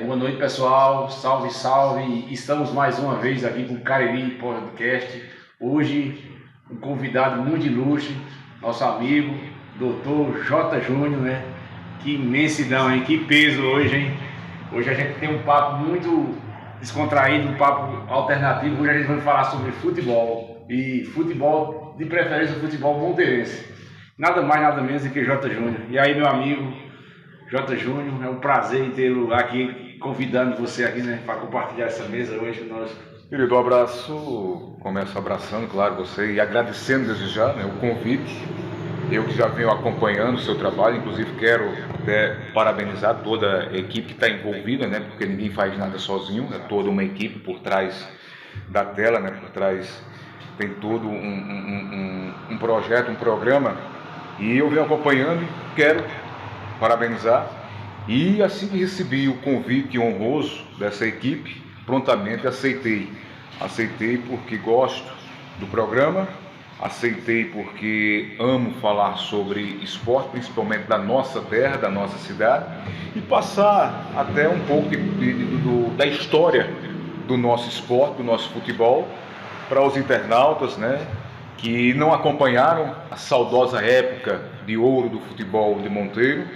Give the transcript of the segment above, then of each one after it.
Boa noite, pessoal. Salve, salve. Estamos mais uma vez aqui com o Cariri Podcast. Hoje, um convidado muito ilustre, nosso amigo, Dr. J. Júnior, né? Que imensidão, hein? Que peso hoje, hein? Hoje a gente tem um papo muito descontraído, um papo alternativo. Hoje a gente vai falar sobre futebol. E futebol, de preferência, futebol monteirense. Nada mais, nada menos do que J. Júnior. E aí, meu amigo J. Júnior, é um prazer em tê-lo aqui, convidando você aqui, né, para compartilhar essa mesa hoje conosco. Querido, um abraço, começo abraçando, claro, você e agradecendo desde já, né, o convite. Eu que já venho acompanhando o seu trabalho, inclusive quero até parabenizar toda a equipe que está envolvida, né, porque ninguém faz nada sozinho, é toda uma equipe por trás da tela, né, por trás tem todo um projeto, um programa, e eu venho acompanhando e quero parabenizar. E assim que recebi o convite honroso dessa equipe, prontamente aceitei. Aceitei porque gosto do programa, aceitei porque amo falar sobre esporte, principalmente da nossa terra, da nossa cidade, e passar até um pouco da história do nosso esporte, do nosso futebol, para os internautas, né, que não acompanharam a saudosa época de ouro do futebol de Monteiro,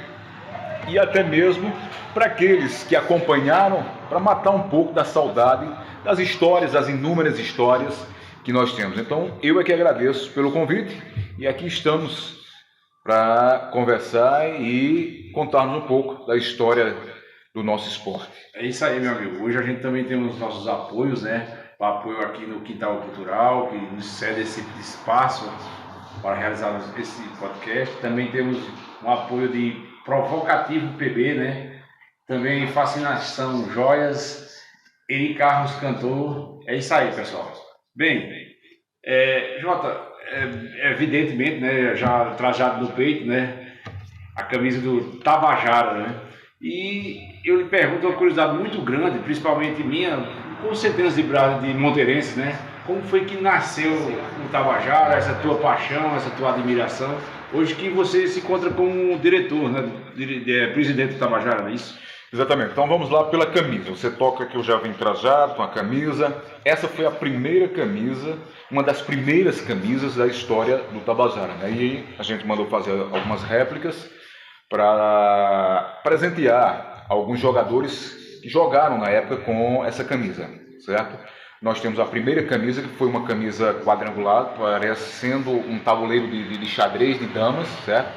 e até mesmo para aqueles que acompanharam, para matar um pouco da saudade das histórias, das inúmeras histórias que nós temos. Então, eu é que agradeço pelo convite e aqui estamos para conversar e contarmos um pouco da história do nosso esporte. É isso aí, meu amigo. Hoje a gente também tem os nossos apoios, né? O apoio aqui no Quintal Cultural, que nos cede esse espaço para realizar esse podcast. Também temos um apoio de Provocativo PB, né? Também Fascinação Joias, Eri Carlos Cantor. É isso aí, pessoal. Bem, Jota, evidentemente, né, já trajado no peito, né, a camisa do Tabajara, né? E eu lhe pergunto uma curiosidade muito grande, principalmente minha, com centenas de monteirenses, né? Como foi que nasceu o Tabajara, essa tua paixão, essa tua admiração? Hoje que você se encontra como diretor, né, presidente do Tabajara, não é isso? Exatamente. Então vamos lá pela camisa. Você toca que eu já vim trajado com a camisa. Essa foi a primeira camisa, uma das primeiras camisas da história do Tabajara, né? E a gente mandou fazer algumas réplicas para presentear alguns jogadores que jogaram na época com essa camisa, certo? Nós temos a primeira camisa, que foi uma camisa quadrangular, parecendo um tabuleiro de xadrez de damas, certo?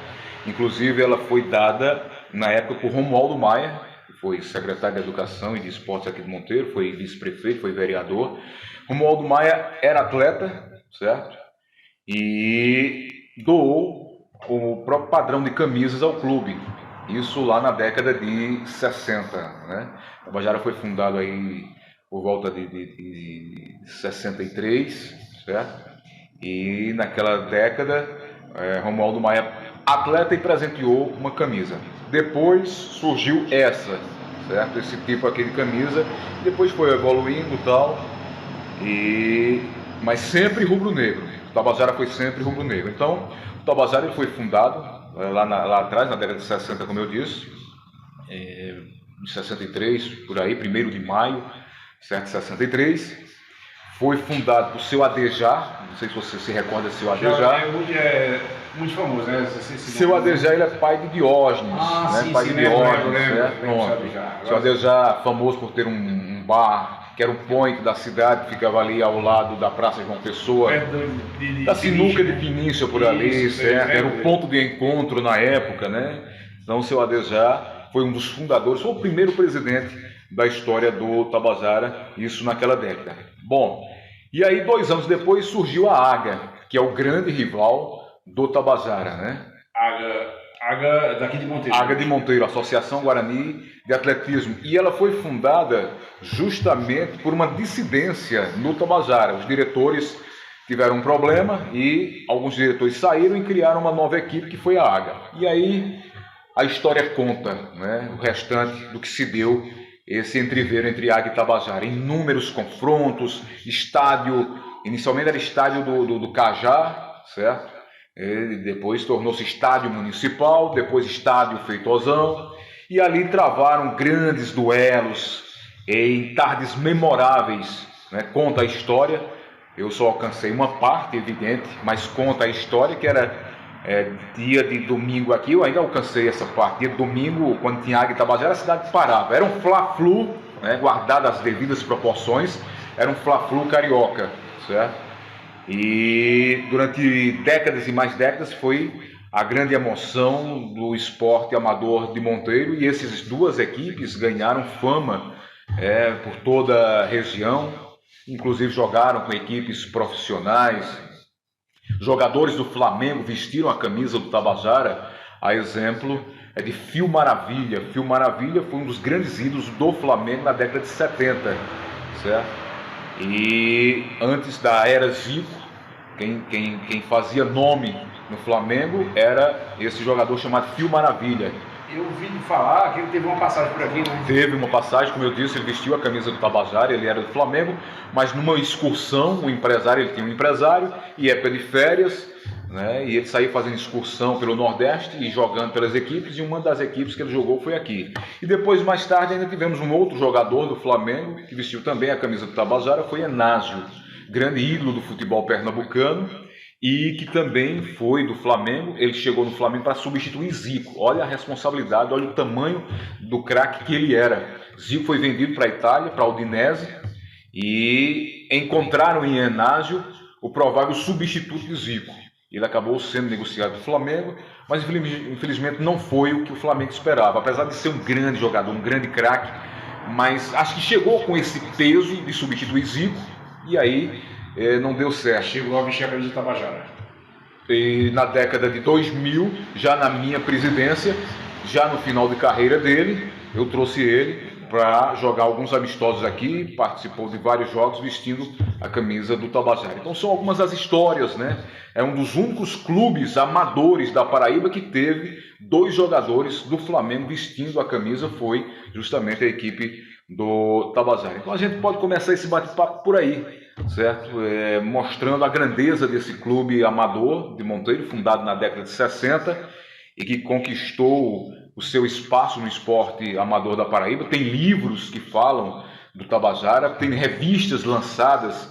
Inclusive ela foi dada na época por Romualdo Maia, que foi secretário de Educação e de Esportes aqui de Monteiro, foi vice-prefeito, foi vereador. Romualdo Maia era atleta, certo? E doou o próprio padrão de camisas ao clube. Isso lá na década de 60, né? O Tabajara foi fundado aí por volta de 63, certo? E naquela década, Romualdo Maia, atleta, e presenteou uma camisa. Depois surgiu essa, certo? Esse tipo aqui de camisa. Depois foi evoluindo e tal, mas sempre rubro-negro. O Tabajara foi sempre rubro-negro. Então, o Tabajara foi fundado lá atrás, na década de 60, como eu disse, em 63, por aí, 1º de maio, certo? 63. Foi fundado por seu Adejar, não sei se você se recorda de seu Adejar. É muito famoso, né? Seu Adejar, ele é pai de Diógenes, né? Sim, pai sim, de Diógenes, lembro, certo? Seu Adejar, famoso por ter um bar, que era o point da cidade, que ficava ali ao lado da Praça João Pessoa, da sinuca de Pinícia por ali, certo? Era o ponto de encontro na época, né? Então, seu Adejar foi um dos fundadores, foi o primeiro presidente da história do Tabajara, isso naquela década. Bom, e aí 2 anos depois surgiu a AGA, que é o grande rival do Tabajara, né? AGA daqui de Monteiro. AGA de Monteiro, Associação Guarani de Atletismo. E ela foi fundada justamente por uma dissidência no Tabajara. Os diretores tiveram um problema e alguns diretores saíram e criaram uma nova equipe, que foi a AGA. E aí a história conta, né, o restante do que se deu esse entreveiro entre Águia e Tabajara. Inúmeros confrontos, estádio, inicialmente era estádio do Cajá, certo? Ele depois tornou-se estádio municipal, depois estádio Feitosão, e ali travaram grandes duelos em tardes memoráveis, né? Conta a história, eu só alcancei uma parte, evidente, mas conta a história que era dia de domingo aqui, eu ainda alcancei essa parte, dia de domingo, quando tinha Águia e Tabajara, a cidade parava, era um Fla-Flu, né? Guardado as devidas proporções, era um Fla-Flu carioca, certo? E durante décadas e mais décadas foi a grande emoção do esporte amador de Monteiro, e essas duas equipes ganharam fama por toda a região, inclusive jogaram com equipes profissionais. Jogadores do Flamengo vestiram a camisa do Tabajara, a exemplo de Fio Maravilha. Fio Maravilha foi um dos grandes ídolos do Flamengo na década de 70, certo? E antes da era Zico, quem fazia nome no Flamengo era esse jogador chamado Fio Maravilha. Eu ouvi falar que ele teve uma passagem por aqui, né? Teve uma passagem, como eu disse, ele vestiu a camisa do Tabajara, ele era do Flamengo, mas numa excursão, ele tinha um empresário, e época de férias, né? E ele saía fazendo excursão pelo Nordeste e jogando pelas equipes, e uma das equipes que ele jogou foi aqui. E depois, mais tarde, ainda tivemos um outro jogador do Flamengo, que vestiu também a camisa do Tabajara, foi Enásio, grande ídolo do futebol pernambucano, e que também foi do Flamengo. Ele chegou no Flamengo para substituir Zico. Olha a responsabilidade, olha o tamanho do craque que ele era. Zico foi vendido para a Itália, para a Udinese, e encontraram em Enásio o provável substituto de Zico. Ele acabou sendo negociado do Flamengo, mas infelizmente não foi o que o Flamengo esperava, apesar de ser um grande jogador, um grande craque, mas acho que chegou com esse peso de substituir Zico, e aí não deu certo. Chegou a vestir a camisa do Tabajara. E na década de 2000, já na minha presidência, já no final de carreira dele, eu trouxe ele para jogar alguns amistosos aqui, participou de vários jogos vestindo a camisa do Tabajara. Então são algumas das histórias, né? É um dos únicos clubes amadores da Paraíba que teve 2 jogadores do Flamengo vestindo a camisa, foi justamente a equipe do Tabajara. Então a gente pode começar esse bate-papo por aí, certo? Mostrando a grandeza desse clube amador de Monteiro, fundado na década de 60 e que conquistou o seu espaço no esporte amador da Paraíba. Tem livros que falam do Tabajara, tem revistas lançadas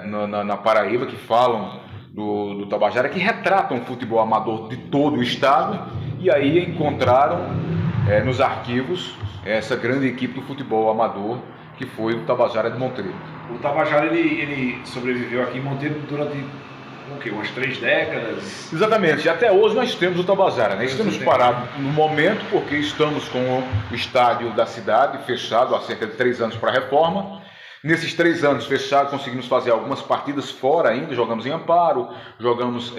na Paraíba que falam do Tabajara, que retratam o futebol amador de todo o estado, e aí encontraram nos arquivos essa grande equipe do futebol amador que foi o Tabajara de Monteiro. O Tabajara ele sobreviveu aqui em Monteiro durante umas 3 décadas? Exatamente, e até hoje nós temos o Tabajara, né? Estamos parados no momento porque estamos com o estádio da cidade fechado há cerca de 3 anos para a reforma. Nesses 3 anos fechados conseguimos fazer algumas partidas fora ainda, jogamos em Amparo, jogamos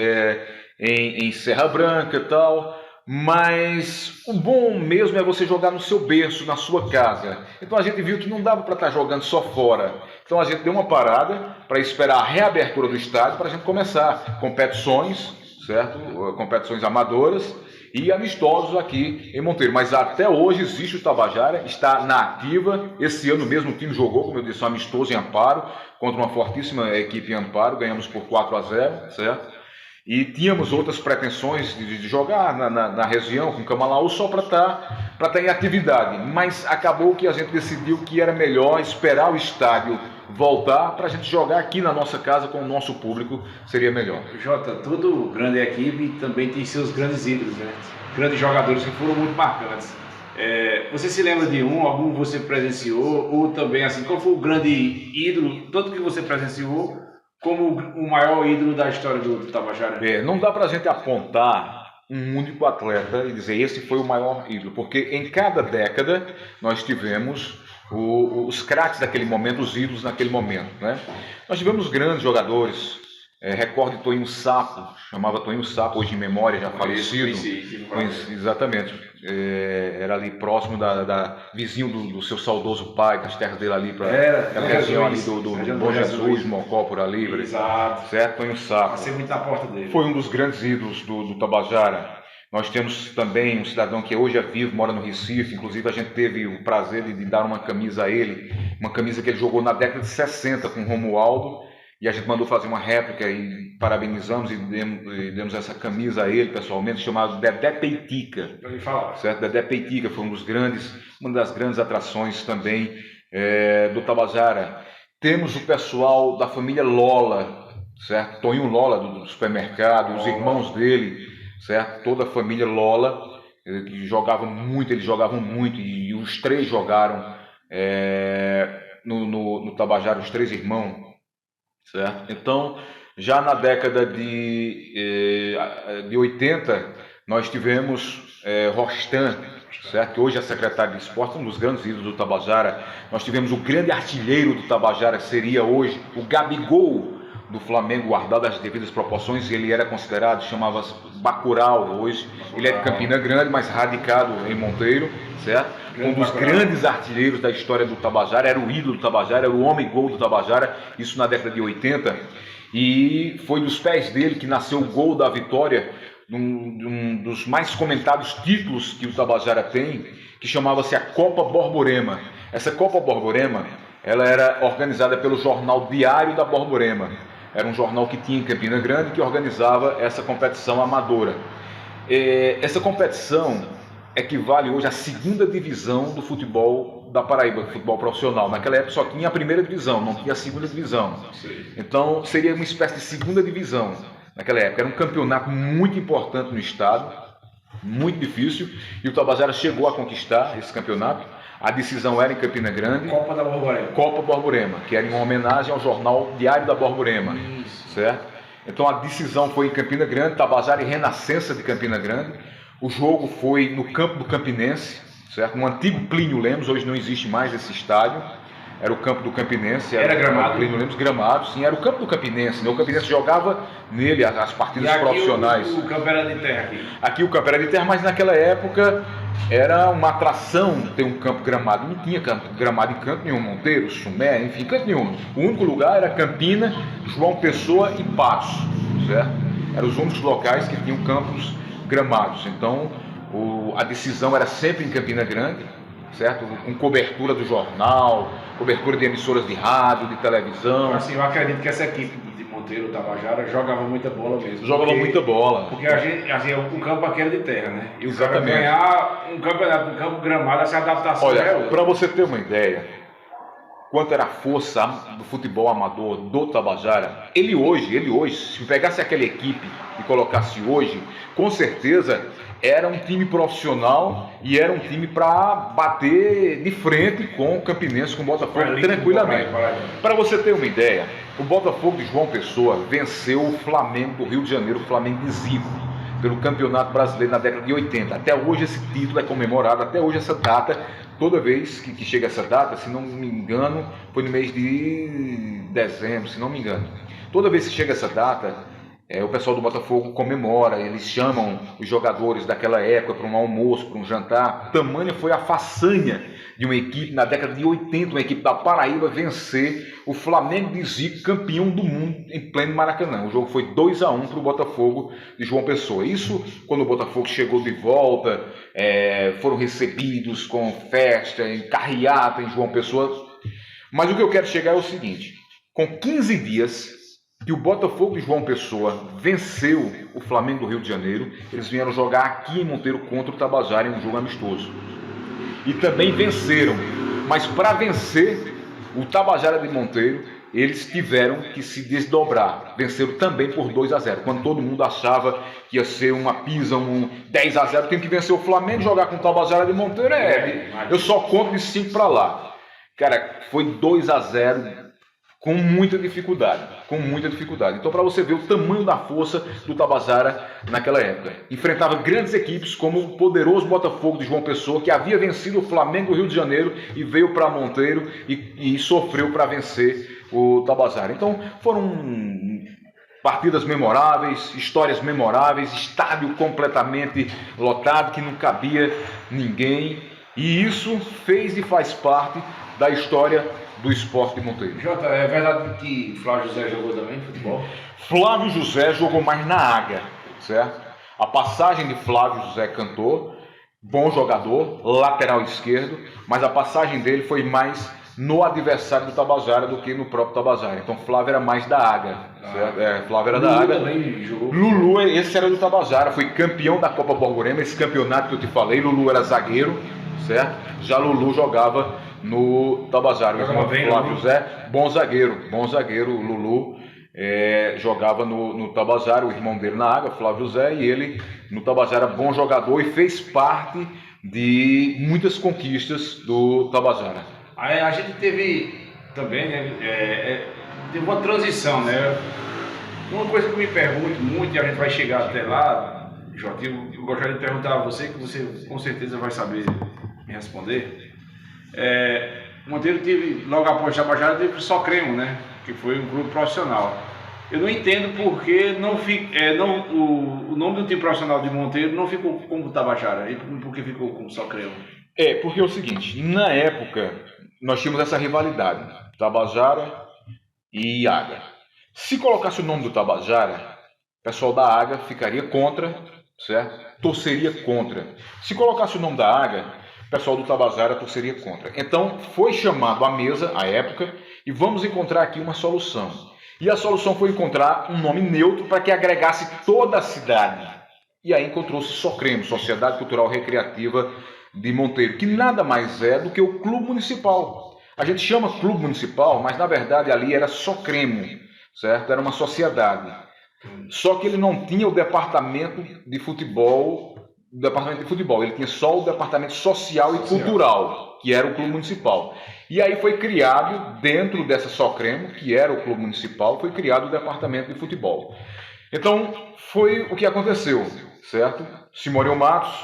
em Serra Branca e tal, mas o bom mesmo é você jogar no seu berço, na sua casa. Então a gente viu que não dava para estar jogando só fora. Então a gente deu uma parada para esperar a reabertura do estádio para a gente começar competições, certo? Competições amadoras e amistosos aqui em Monteiro. Mas até hoje existe o Tabajara, está na ativa. Esse ano mesmo o time jogou, como eu disse, um amistoso em Amparo, contra uma fortíssima equipe em Amparo, ganhamos por 4-0, certo? E tínhamos outras pretensões de jogar na região com Camalaú só para estar em atividade, mas acabou que a gente decidiu que era melhor esperar o estádio voltar para a gente jogar aqui na nossa casa com o nosso público, seria melhor. Jota, todo grande equipe também tem seus grandes ídolos, né? Grandes jogadores que foram muito marcantes. Você se lembra de algum você presenciou, ou também assim, qual foi o grande ídolo, tanto que você presenciou, como o maior ídolo da história do Tabajara? Não dá para a gente apontar um único atleta e dizer esse foi o maior ídolo, porque em cada década nós tivemos os craques daquele momento, os ídolos naquele momento, né? Nós tivemos grandes jogadores, recorde Toinho Sapo, chamava Toinho Sapo, hoje em memória, já falecido. Exatamente, era ali próximo vizinho do seu saudoso pai, das terras dele ali, para a região ali do Bom Jesus, Mocó, por ali. Exato. Certo, Toinho Sapo. Passei muito na porta dele. Foi um dos grandes ídolos do Tabajara. Nós temos também um cidadão que hoje é vivo, mora no Recife, inclusive a gente teve o prazer de dar uma camisa a ele, uma camisa que ele jogou na década de 60 com o Romualdo, e a gente mandou fazer uma réplica e parabenizamos e demos essa camisa a ele pessoalmente, chamado Dedé Peitica. Certo? Dedé Peitica foi uma das grandes atrações também do Tabajara. Temos o pessoal da família Lola, certo? Toninho Lola do supermercado, os irmãos dele, certo? Toda a família Lola, que jogavam muito, eles jogavam muito, e os três jogaram no Tabajara, os três irmãos, certo? Então, já na década de 80, nós tivemos Rostan, certo? Que hoje é secretário de esporte, um dos grandes ídolos do Tabajara. Nós tivemos o grande artilheiro do Tabajara, que seria hoje o Gabigol do Flamengo, guardado as devidas proporções. Ele era considerado, chamava-se Bacurau hoje. Ele é de Campina Grande, mas radicado em Monteiro, certo? Um dos grandes artilheiros da história do Tabajara, era o ídolo do Tabajara, era o homem-gol do Tabajara, isso na década de 80. E foi dos pés dele que nasceu o gol da vitória, um dos mais comentados títulos que o Tabajara tem, que chamava-se a Copa Borborema. Essa Copa Borborema, ela era organizada pelo jornal Diário da Borborema. Era um jornal que tinha em Campina Grande, que organizava essa competição amadora. Essa competição equivale hoje à segunda divisão do futebol da Paraíba, futebol profissional. Naquela época só tinha a primeira divisão, não tinha a segunda divisão. Então seria uma espécie de segunda divisão naquela época. Era um campeonato muito importante no estado, muito difícil, e o Tabajara chegou a conquistar esse campeonato. A decisão era em Campina Grande. Copa da Borborema. Copa Borborema, que era em uma homenagem ao jornal Diário da Borborema. Isso. Certo? Então a decisão foi em Campina Grande, Tabajara e Renascença de Campina Grande. O jogo foi no campo do Campinense, certo? No antigo Plínio Lemos, hoje não existe mais esse estádio. Era o campo do Campinense. Era gramado? Plínio Lemos, gramado, sim. Era o campo do Campinense, né? O Campinense jogava nele as partidas profissionais. O campo era de terra aqui? Aqui o campo era de terra, mas naquela época era uma atração ter um campo gramado. Não tinha gramado em canto nenhum, Monteiro, Sumé, enfim, canto nenhum. O único lugar era Campina, João Pessoa e Patos, certo? Eram os únicos locais que tinham campos gramados. Então a decisão era sempre em Campina Grande, certo? Com cobertura do jornal, cobertura de emissoras de rádio, de televisão. Assim, eu acredito que essa equipe de Monteiro, Tabajara, jogava muita bola mesmo. Jogava muita bola. Porque a gente, assim, o campo aqui era de terra, né? E exatamente. O cara ganhar um campeonato no campo gramado, essa adaptação. Olha, para você ter uma ideia, quanto era a força do futebol amador do Tabajara, ele hoje, se pegasse aquela equipe e colocasse hoje, com certeza era um time profissional e era um time para bater de frente com o Campinense, com o Botafogo, tranquilamente. Para você ter uma ideia, o Botafogo de João Pessoa venceu o Flamengo do Rio de Janeiro, o Flamengo de Zico, pelo Campeonato Brasileiro na década de 80. Até hoje esse título é comemorado, até hoje essa data, toda vez que chega essa data, se não me engano, foi no mês de dezembro, se não me engano. Toda vez que chega essa data, o pessoal do Botafogo comemora, eles chamam os jogadores daquela época para um almoço, para um jantar. Tamanha foi a façanha de uma equipe na década de 80, uma equipe da Paraíba, vencer o Flamengo de Zico, campeão do mundo, em pleno Maracanã. O jogo foi 2-1 para o Botafogo de João Pessoa. Isso quando o Botafogo chegou de volta, foram recebidos com festa, em carreata em João Pessoa. Mas o que eu quero chegar é o seguinte: com 15 dias que o Botafogo de João Pessoa venceu o Flamengo do Rio de Janeiro, eles vieram jogar aqui em Monteiro contra o Tabajara em um jogo amistoso. E também venceram. Mas para vencer o Tabajara de Monteiro, eles tiveram que se desdobrar. Venceram também por 2-0. Quando todo mundo achava que ia ser uma pisa, um 10-0, tem que vencer o Flamengo, jogar com o Tabajara de Monteiro. Eu só conto de 5 para lá. Cara, foi 2-0. Com muita dificuldade. Então, para você ver o tamanho da força do Tabajara naquela época. Enfrentava grandes equipes como o poderoso Botafogo de João Pessoa, que havia vencido o Flamengo do Rio de Janeiro e veio para Monteiro e sofreu para vencer o Tabajara. Então, foram partidas memoráveis, histórias memoráveis, estádio completamente lotado, que não cabia ninguém. E isso fez e faz parte da história do esporte de Monteiro. Jota, é verdade que Flávio José jogou também futebol? Flávio José jogou mais na Águia, certo? A passagem de Flávio José cantor, bom jogador, lateral esquerdo, mas a passagem dele foi mais no adversário do Tabajara do que no próprio Tabajara. Então Flávio era mais da Águia. Flávio era da Águia. Lulu, esse era do Tabajara, foi campeão da Copa Borborema, esse campeonato que eu te falei. Lulu era zagueiro, certo? Já Lulu jogava no Tabajara. Flávio Zé, bom zagueiro, Lulu. Jogava no Tabajara, o irmão dele na Águia, Flávio Zé, e ele no Tabajara, bom jogador, e fez parte de muitas conquistas do Tabajara. Aí a gente teve também, né, teve uma transição, né? Uma coisa que eu me pergunto muito, e a gente vai chegar até lá, Jota, eu gostaria de perguntar a você, que você com certeza vai saber me responder. Monteiro teve, logo após o Tabajara, teve só Cremo, né? Que foi um clube profissional. Eu não entendo porque o nome do time profissional de Monteiro não ficou como Tabajara, e porque ficou como só Cremo. Porque é o seguinte, na época nós tínhamos essa rivalidade, Tabajara e Águia. Se colocasse o nome do Tabajara, o pessoal da Águia ficaria contra, certo? Torceria contra. Se colocasse o nome da Águia, o pessoal do Tabajara torceria contra. Então foi chamado à mesa, à época, e vamos encontrar aqui uma solução. E a solução foi encontrar um nome neutro para que agregasse toda a cidade. E aí encontrou-se Socremo, Sociedade Cultural Recreativa de Monteiro, que nada mais é do que o Clube Municipal. A gente chama Clube Municipal, mas na verdade ali era Socremo, certo? Era uma sociedade. Só que ele não tinha o departamento de futebol, ele tinha só o departamento social e cultural, que era o Clube Municipal. E aí foi criado, dentro dessa Socremo, que era o Clube Municipal, foi criado o departamento de futebol. Então, foi o que aconteceu, certo? Simões Matos,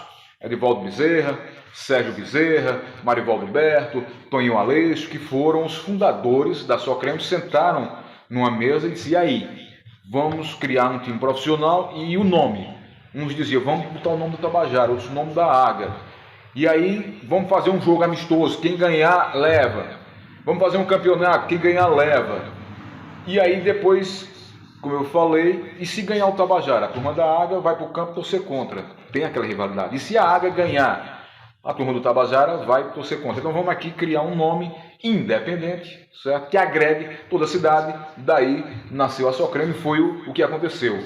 Edivaldo Bezerra, Sérgio Bezerra, Marivaldo Humberto, Toninho Aleixo, que foram os fundadores da Socremo, sentaram numa mesa e disseram, e aí, vamos criar um time profissional e o nome. Uns diziam, vamos botar o nome do Tabajara, outros o nome da Águia. E aí, vamos fazer um jogo amistoso, quem ganhar, leva. Vamos fazer um campeonato, quem ganhar, leva. E aí depois, como eu falei, e se ganhar o Tabajara, a turma da Águia vai para o campo torcer contra. Tem aquela rivalidade. E se a Águia ganhar, a turma do Tabajara vai torcer contra. Então vamos aqui criar um nome independente, certo? Que agregue toda a cidade. Daí nasceu a Socremo e foi o que aconteceu.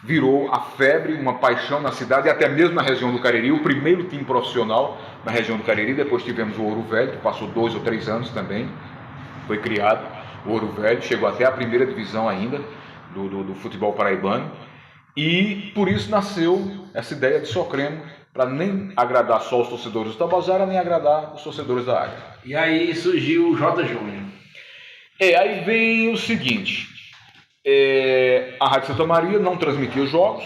Virou a febre, uma paixão na cidade e até mesmo na região do Cariri, o primeiro time profissional na região do Cariri. Depois tivemos o Ouro Velho, que passou 2 ou 3 anos também, foi criado o Ouro Velho, chegou até a primeira divisão ainda do futebol paraibano, e por isso nasceu essa ideia de Socremo, para nem agradar só os torcedores do Tabajara, nem agradar os torcedores da Águia. E aí surgiu o J. Júnior. Aí vem o seguinte... a Rádio Santa Maria não transmitia os jogos,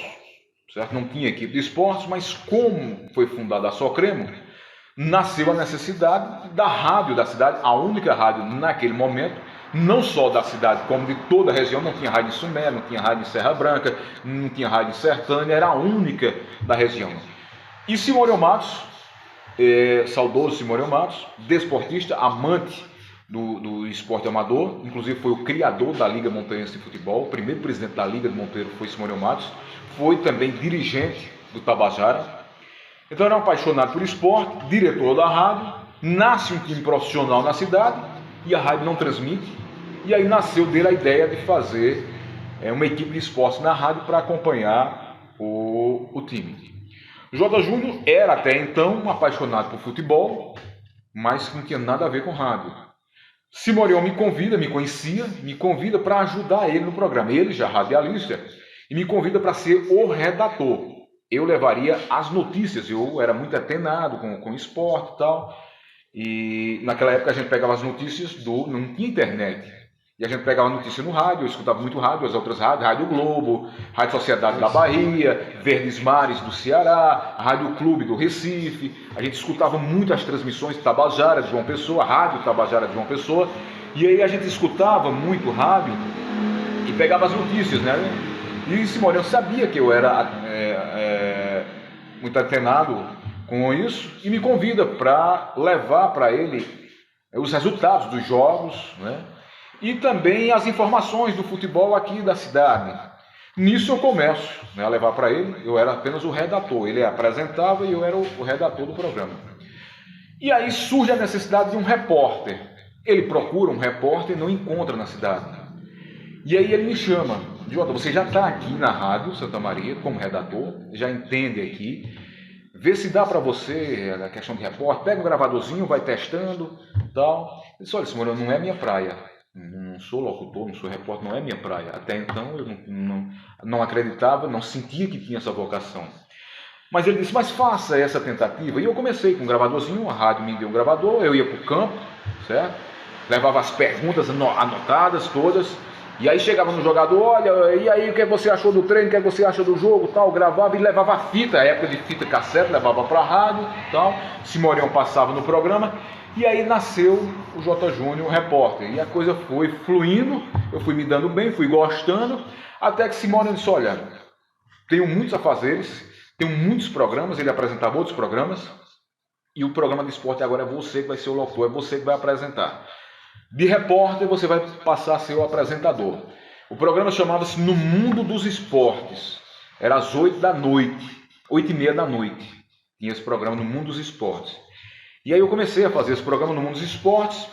certo? Não tinha equipe de esportes, mas como foi fundada a Socremo, nasceu a necessidade da rádio da cidade, a única rádio naquele momento, não só da cidade, como de toda a região. Não tinha rádio em Sumé, não tinha rádio em Serra Branca, não tinha rádio em Sertânia, era a única da região. E Simões Matos, saudoso Simões Matos, desportista, amante do esporte amador, inclusive foi o criador da Liga Monteirense de Futebol, o primeiro presidente da Liga de Monteiro foi Simões Matos, foi também dirigente do Tabajara. Então era um apaixonado por esporte, diretor da rádio, nasce um time profissional na cidade e a rádio não transmite, e aí nasceu dele a ideia de fazer uma equipe de esportes na rádio para acompanhar o time. J. Júnior era até então um apaixonado por futebol, mas não tinha nada a ver com rádio. Simorião me convida para ajudar ele no programa. Ele já radialista, e me convida para ser o redator. Eu levaria as notícias, eu era muito atenado com esporte e tal. E naquela época a gente pegava as notícias não tinha internet. E a gente pegava notícia no rádio, eu escutava muito rádio, as outras rádios, Rádio Globo, Rádio Sociedade da Bahia, Verdes Mares do Ceará, Rádio Clube do Recife. A gente escutava muito as transmissões de Tabajara de João Pessoa, Rádio Tabajara de João Pessoa. E aí a gente escutava muito rádio e pegava as notícias, né? E Simorião sabia que eu era muito atenado com isso e me convida para levar para ele os resultados dos jogos, né? E também as informações do futebol aqui da cidade. Nisso eu começo, né, a levar para ele. Eu era apenas o redator, ele apresentava e eu era o redator do programa. E aí surge a necessidade de um repórter. Ele procura um repórter e não encontra na cidade. E aí ele me chama, Jota, você já está aqui na Rádio Santa Maria como redator, já entende aqui, vê se dá para você a questão de repórter, pega um gravadorzinho, vai testando, tal. Eu disse, olha, Simone, não é minha praia, não sou locutor, não sou repórter, não é minha praia. Até então eu não acreditava, não sentia que tinha essa vocação. Mas ele disse, mas faça essa tentativa. E eu comecei com um gravadorzinho, a rádio me deu um gravador, eu ia para o campo, certo? Levava as perguntas anotadas todas, e aí chegava no jogador, olha, e aí o que você achou do treino, o que você acha do jogo, tal, gravava e levava a fita, a época de fita cassete, levava para a rádio, tal, Simorião passava no programa, e aí nasceu o J. Júnior, repórter, e a coisa foi fluindo, eu fui me dando bem, fui gostando, até que Simorião disse, olha, tenho muitos afazeres, tenho muitos programas, ele apresentava outros programas, e o programa de esporte agora é você que vai ser o locutor, é você que vai apresentar. De repórter, você vai passar a ser o apresentador. O programa chamava-se No Mundo dos Esportes. Era às 8 da noite, 8h30 da noite. Tinha esse programa No Mundo dos Esportes. E aí eu comecei a fazer esse programa No Mundo dos Esportes.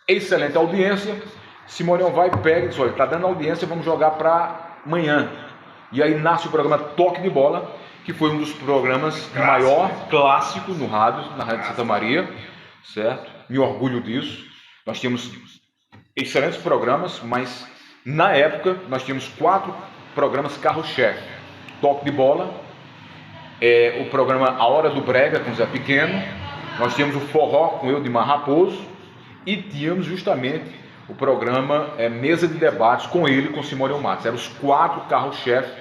Excelente audiência. Simorião vai, pega e diz, olha, está dando audiência, vamos jogar para amanhã. E aí nasce o programa Toque de Bola, que foi um dos programas maior clássico no rádio, na Rádio Santa Maria, certo? Me orgulho disso. Nós tínhamos excelentes programas, mas na época nós tínhamos 4 programas carro-chefe. Toque de Bola, o programa A Hora do Brega com Zé Pequeno, nós tínhamos o Forró com Eudimar Raposo e tínhamos justamente o programa Mesa de Debates com ele, com Simorião Matos. Eram os 4 carro-chefe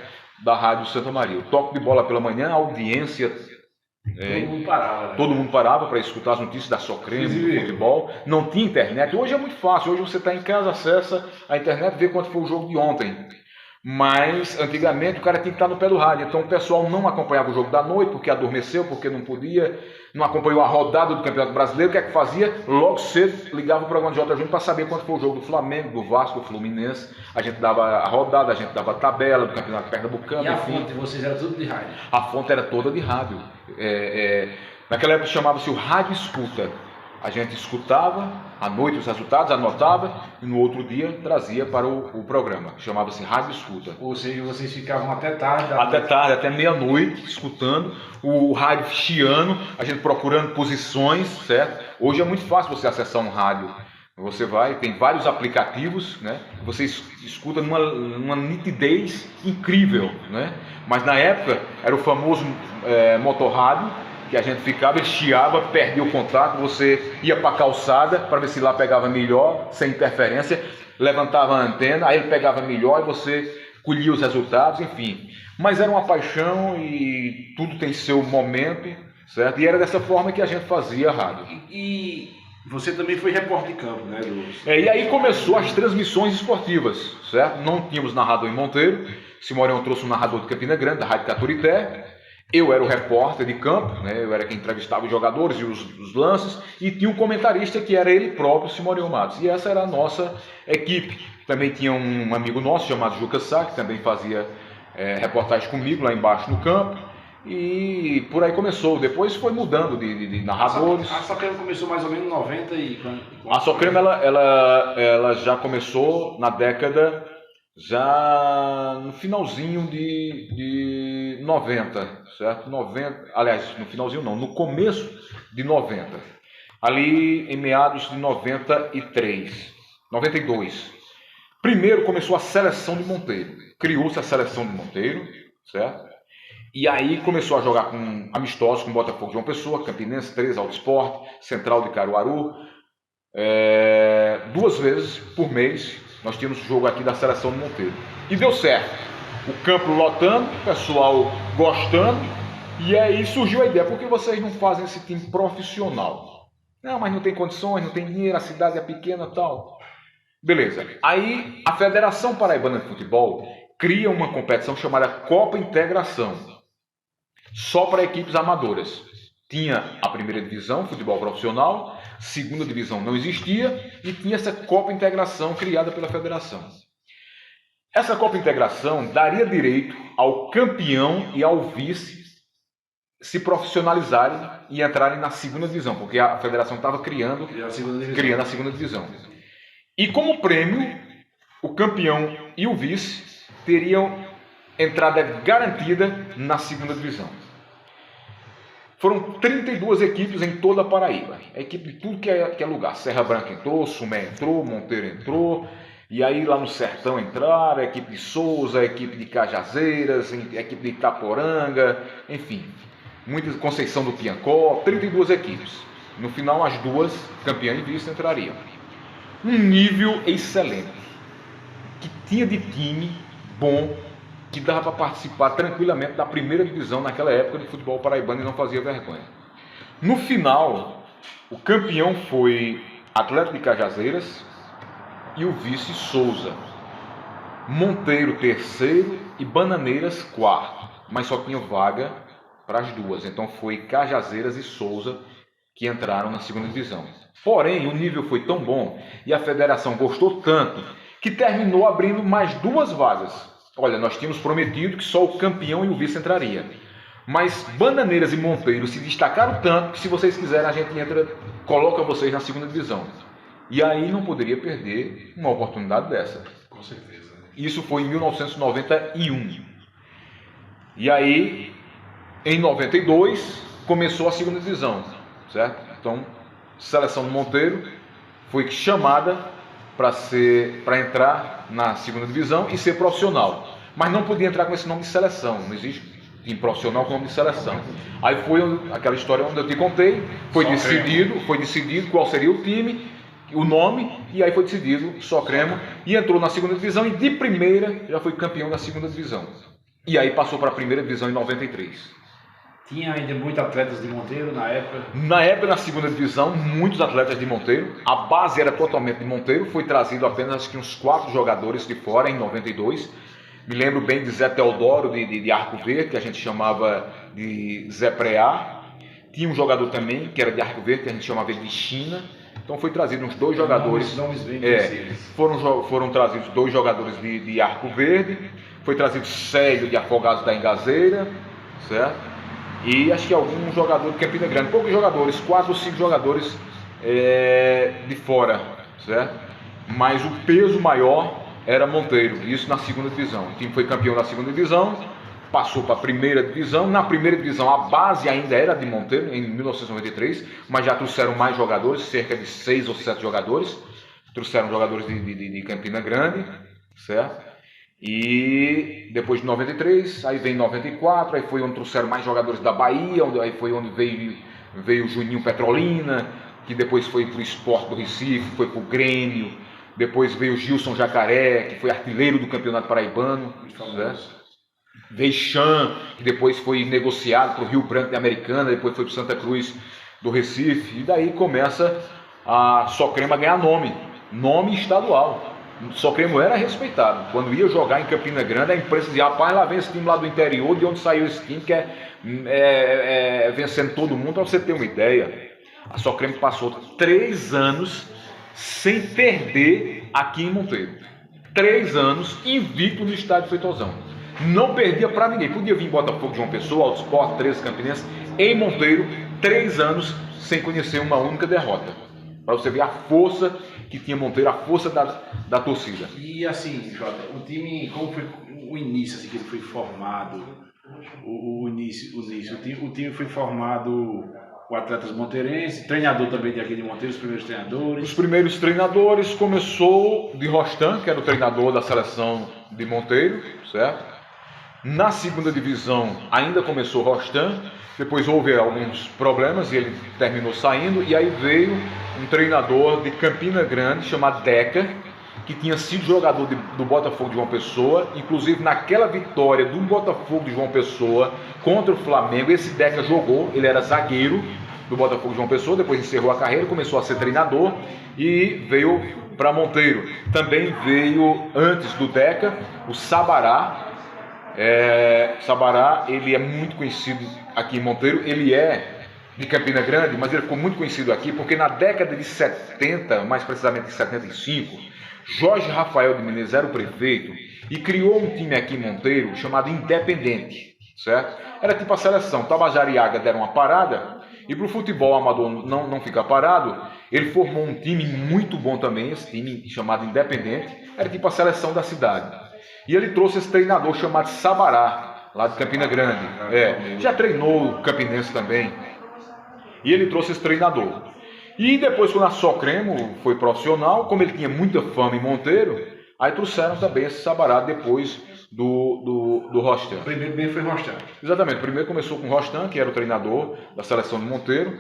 da Rádio Santa Maria. O Toque de Bola pela manhã, a audiência... todo mundo parava para escutar as notícias da Socreme, do futebol. Não tinha internet. Hoje é muito fácil. Hoje você está em casa, acessa a internet, vê quanto foi o jogo de ontem. Mas antigamente o cara tinha que estar no pé do rádio. Então o pessoal não acompanhava o jogo da noite porque adormeceu, porque não podia, não acompanhou a rodada do Campeonato Brasileiro. O que é que fazia? Logo cedo ligava o programa de J. Júnior para saber quanto foi o jogo do Flamengo, do Vasco, do Fluminense. A gente dava a rodada, a gente dava a tabela do Campeonato Pernambucano. E a fonte de vocês era tudo de rádio? A fonte era toda de rádio. Naquela época chamava-se o rádio escuta. A gente escutava à noite os resultados, anotava e no outro dia trazia para o programa. Chamava-se rádio escuta. Ou seja, vocês ficavam até tarde? Até tarde, até meia-noite, escutando o rádio chiando, a gente procurando posições, certo? Hoje é muito fácil você acessar um rádio. Você vai, tem vários aplicativos, né? Você escuta numa nitidez incrível, né? Mas na época era o famoso motorrádio, que a gente ficava, ele chiava, perdia o contato, você ia para a calçada para ver se lá pegava melhor, sem interferência, levantava a antena, aí ele pegava melhor e você colhia os resultados, enfim. Mas era uma paixão e tudo tem seu momento, certo? E era dessa forma que a gente fazia a rádio. E você também foi repórter de campo, né? E aí começou as transmissões esportivas, certo? Não tínhamos narrador em Monteiro, Simorião trouxe um narrador de Campina Grande, da Rádio Caturité. Eu era o repórter de campo, né? Eu era quem entrevistava os jogadores e os lances, e tinha um comentarista que era ele próprio, Simorião Matos. E essa era a nossa equipe. Também tinha um amigo nosso chamado Juca Sá, que também fazia reportagem comigo lá embaixo no campo. E por aí começou. Depois foi mudando de narradores. A Socreme começou mais ou menos em 90 e... A Socreme ela já começou na década... já no finalzinho de 90, certo? 90, aliás, no finalzinho não, no começo de 90. Ali em meados de 93, 92. Primeiro começou a seleção de Monteiro. Criou-se a seleção de Monteiro, certo? E aí começou a jogar com amistosos, com Botafogo de João Pessoa, Campinense 3, Alto Esporte, Central de Caruaru. 2 vezes por mês nós tínhamos jogo aqui da seleção de Monteiro. E deu certo. O campo lotando, o pessoal gostando. E aí surgiu a ideia, por que vocês não fazem esse time profissional? Não, mas não tem condições, não tem dinheiro, a cidade é pequena e tal. Beleza. Aí a Federação Paraibana de Futebol cria uma competição chamada Copa Integração. Só para equipes amadoras. Tinha a primeira divisão, futebol profissional, segunda divisão não existia e tinha essa Copa Integração criada pela federação. Essa Copa Integração daria direito ao campeão e ao vice se profissionalizarem e entrarem na segunda divisão, porque a federação estava criando a segunda divisão. E como prêmio, o campeão e o vice teriam entrada garantida na segunda divisão. Foram 32 equipes em toda a Paraíba. A equipe de tudo que é lugar. Serra Branca entrou, Sumé entrou, Monteiro entrou. E aí lá no Sertão entraram a equipe de Souza, a equipe de Cajazeiras, a equipe de Itaporanga, enfim. Conceição do Piancó, 32 equipes. No final, as duas, campeã e vice, entrariam. Um nível excelente. Que tinha de time bom, que dava para participar tranquilamente da primeira divisão naquela época de futebol paraibano e não fazia vergonha. No final, o campeão foi Atlético de Cajazeiras e o vice Souza. Monteiro terceiro e Bananeiras quarto, mas só tinha vaga para as duas. Então foi Cajazeiras e Souza que entraram na segunda divisão. Porém, o nível foi tão bom e a federação gostou tanto que terminou abrindo mais duas vagas. Olha, nós tínhamos prometido que só o campeão e o vice entraria. Mas Bananeiras e Monteiro se destacaram tanto que, se vocês quiserem, a gente coloca vocês na segunda divisão. E aí não poderia perder uma oportunidade dessa. Com certeza. Isso foi em 1991. E aí, em 92, começou a segunda divisão, certo? Então, seleção do Monteiro foi chamada para entrar na segunda divisão e ser profissional. Mas não podia entrar com esse nome de seleção, não existe time profissional com nome de seleção. Aí foi aquela história onde eu te contei, foi decidido qual seria o time, o nome, e aí foi decidido só Cremo, e entrou na segunda divisão e de primeira já foi campeão da segunda divisão. E aí passou para a primeira divisão em 93. Tinha ainda muitos atletas de Monteiro na época? Na época, na segunda divisão, muitos atletas de Monteiro. A base era totalmente de Monteiro. Foi trazido apenas, acho que uns 4 jogadores de fora em 92. Me lembro bem de Zé Teodoro de Arco Verde, que a gente chamava de Zé Preá. Tinha um jogador também, que era de Arco Verde, que a gente chamava de China. Então foi trazido uns 2 jogadores. Nomes bem conhecidos. Foram trazidos 2 jogadores de Arco Verde. Foi trazido Célio de Afogados da Engazeira, certo? E acho que algum jogador de Campina Grande, poucos jogadores, 4 ou 5 jogadores de fora, certo? Mas o peso maior era Monteiro, isso na segunda divisão. O time foi campeão da segunda divisão, passou para a primeira divisão. Na primeira divisão a base ainda era de Monteiro, em 1993, mas já trouxeram mais jogadores, cerca de 6 ou 7 jogadores. Trouxeram jogadores de Campina Grande, certo? E depois de 93, aí vem 94, aí foi onde trouxeram mais jogadores da Bahia, aí foi onde veio o Juninho Petrolina, que depois foi para o Sport do Recife, foi para o Grêmio, depois veio o Gilson Jacaré, que foi artilheiro do Campeonato Paraibano, veio Chan, que depois foi negociado para o Rio Branco de Americana, depois foi para o Santa Cruz do Recife, e daí começa a Só Crema a ganhar nome estadual. Só Cremo era respeitado. Quando ia jogar em Campina Grande, a imprensa dizia: rapaz, lá vem esse time lá do interior, de onde saiu esse time, que vencendo todo mundo. Para você ter uma ideia, a Só Cremo passou 3 anos sem perder aqui em Monteiro. 3 anos invicto no estádio Feitosão. Não perdia para ninguém. Podia vir em Botafogo de João Pessoa, Alto Sport, 13 Campinense. Em Monteiro, 3 anos sem conhecer uma única derrota. Para você ver a força que tinha Monteiro, a força da torcida. E assim, Jota, o time, como foi o início assim, que ele foi formado? O time foi formado com atletas monteirenses, treinador também de aqui de Monteiro, os primeiros treinadores. Os primeiros treinadores começou de Rostan, que era o treinador da seleção de Monteiro, certo? Na segunda divisão ainda começou Rostan, depois houve alguns problemas e ele terminou saindo, e aí veio um treinador de Campina Grande chamado Deca, que tinha sido jogador do Botafogo de João Pessoa. Inclusive naquela vitória do Botafogo de João Pessoa contra o Flamengo, esse Deca jogou, ele era zagueiro do Botafogo de João Pessoa, depois encerrou a carreira, começou a ser treinador e veio para Monteiro. Também veio, antes do Deca, o Sabará. Sabará, ele é muito conhecido aqui em Monteiro, ele é de Campina Grande, mas ele ficou muito conhecido aqui porque na década de 70, mais precisamente em 75, Jorge Rafael de Menezes era o prefeito e criou um time aqui em Monteiro chamado Independente, certo? Era tipo a seleção. Tabajariaga deram uma parada, e para o futebol amador não ficar parado, ele formou um time muito bom também, esse time chamado Independente, era tipo a seleção da cidade. E ele trouxe esse treinador chamado Sabará, lá de Campina Grande. Já treinou o Campinense também. E ele trouxe esse treinador. E depois, quando a Socremo foi profissional, como ele tinha muita fama em Monteiro, aí trouxeram também esse Sabará depois do Rostan. O primeiro bem foi Rostan. Exatamente. Primeiro começou com o Rostan, que era o treinador da seleção de Monteiro,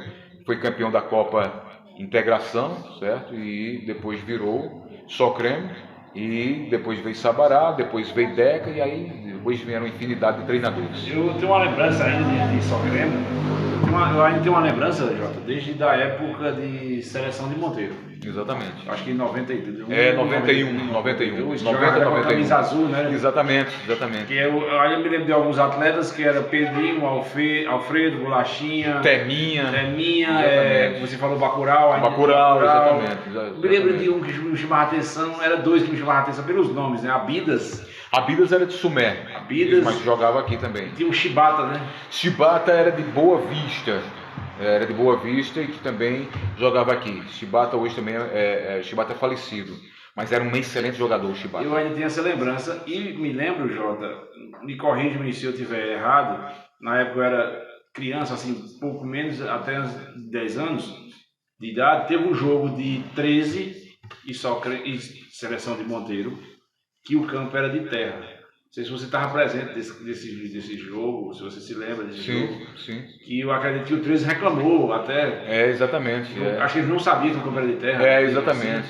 foi campeão da Copa Integração, certo? E depois virou Socremo, e depois veio Sabará, depois veio Deca, e aí depois vieram infinidade de treinadores. Eu tenho uma lembrança ainda de Socremo. Eu ainda tenho uma lembrança, Jota, desde a época de seleção de Monteiro. Exatamente. Acho que em 91. 91. Jogava com a camisa azul, né? Exatamente. Que eu ainda me lembro de alguns atletas que era Pedrinho, Alfredo, Bolachinha, Teminha, você falou Bacurau. Exatamente. Me lembro de um que me chamava a atenção, era dois que me chamavam a atenção pelos nomes, né? Abidas era de Sumé, mas jogava aqui também. Tinha um Chibata, né? Chibata era de Boa Vista. E que também jogava aqui. Chibata hoje também Chibata é falecido, mas era um excelente jogador, o Chibata. Eu ainda tenho essa lembrança e me lembro, Jota, me corrija-me se eu estiver errado, na época eu era criança, assim, pouco menos, até uns 10 anos de idade, teve um jogo de 13 e seleção de Monteiro, que o campo era de terra. Não sei se você estava presente desse jogo, se você se lembra desse jogo. Sim. Que eu acredito que o 13 reclamou até. Exatamente. Acho que eles não sabiam que o campo era de terra. Exatamente.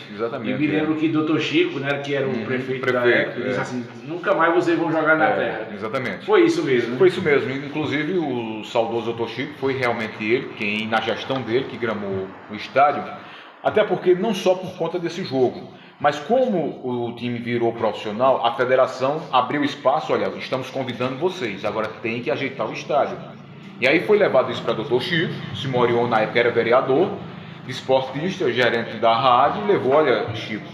E me lembro que o Dr. Chico, né, que era o prefeito da época, disse assim, nunca mais vocês vão jogar na terra. Exatamente. Foi isso mesmo, né? Foi isso mesmo. Inclusive o saudoso Dr. Chico foi realmente ele, quem na gestão dele, que gramou o estádio. Até porque não só por conta desse jogo, mas como o time virou profissional, a federação abriu espaço, olha, estamos convidando vocês, agora tem que ajeitar o estádio. E aí foi levado isso para o Dr. Chico, Simorion na época era vereador, esportista, gerente da rádio, levou, olha, Chico,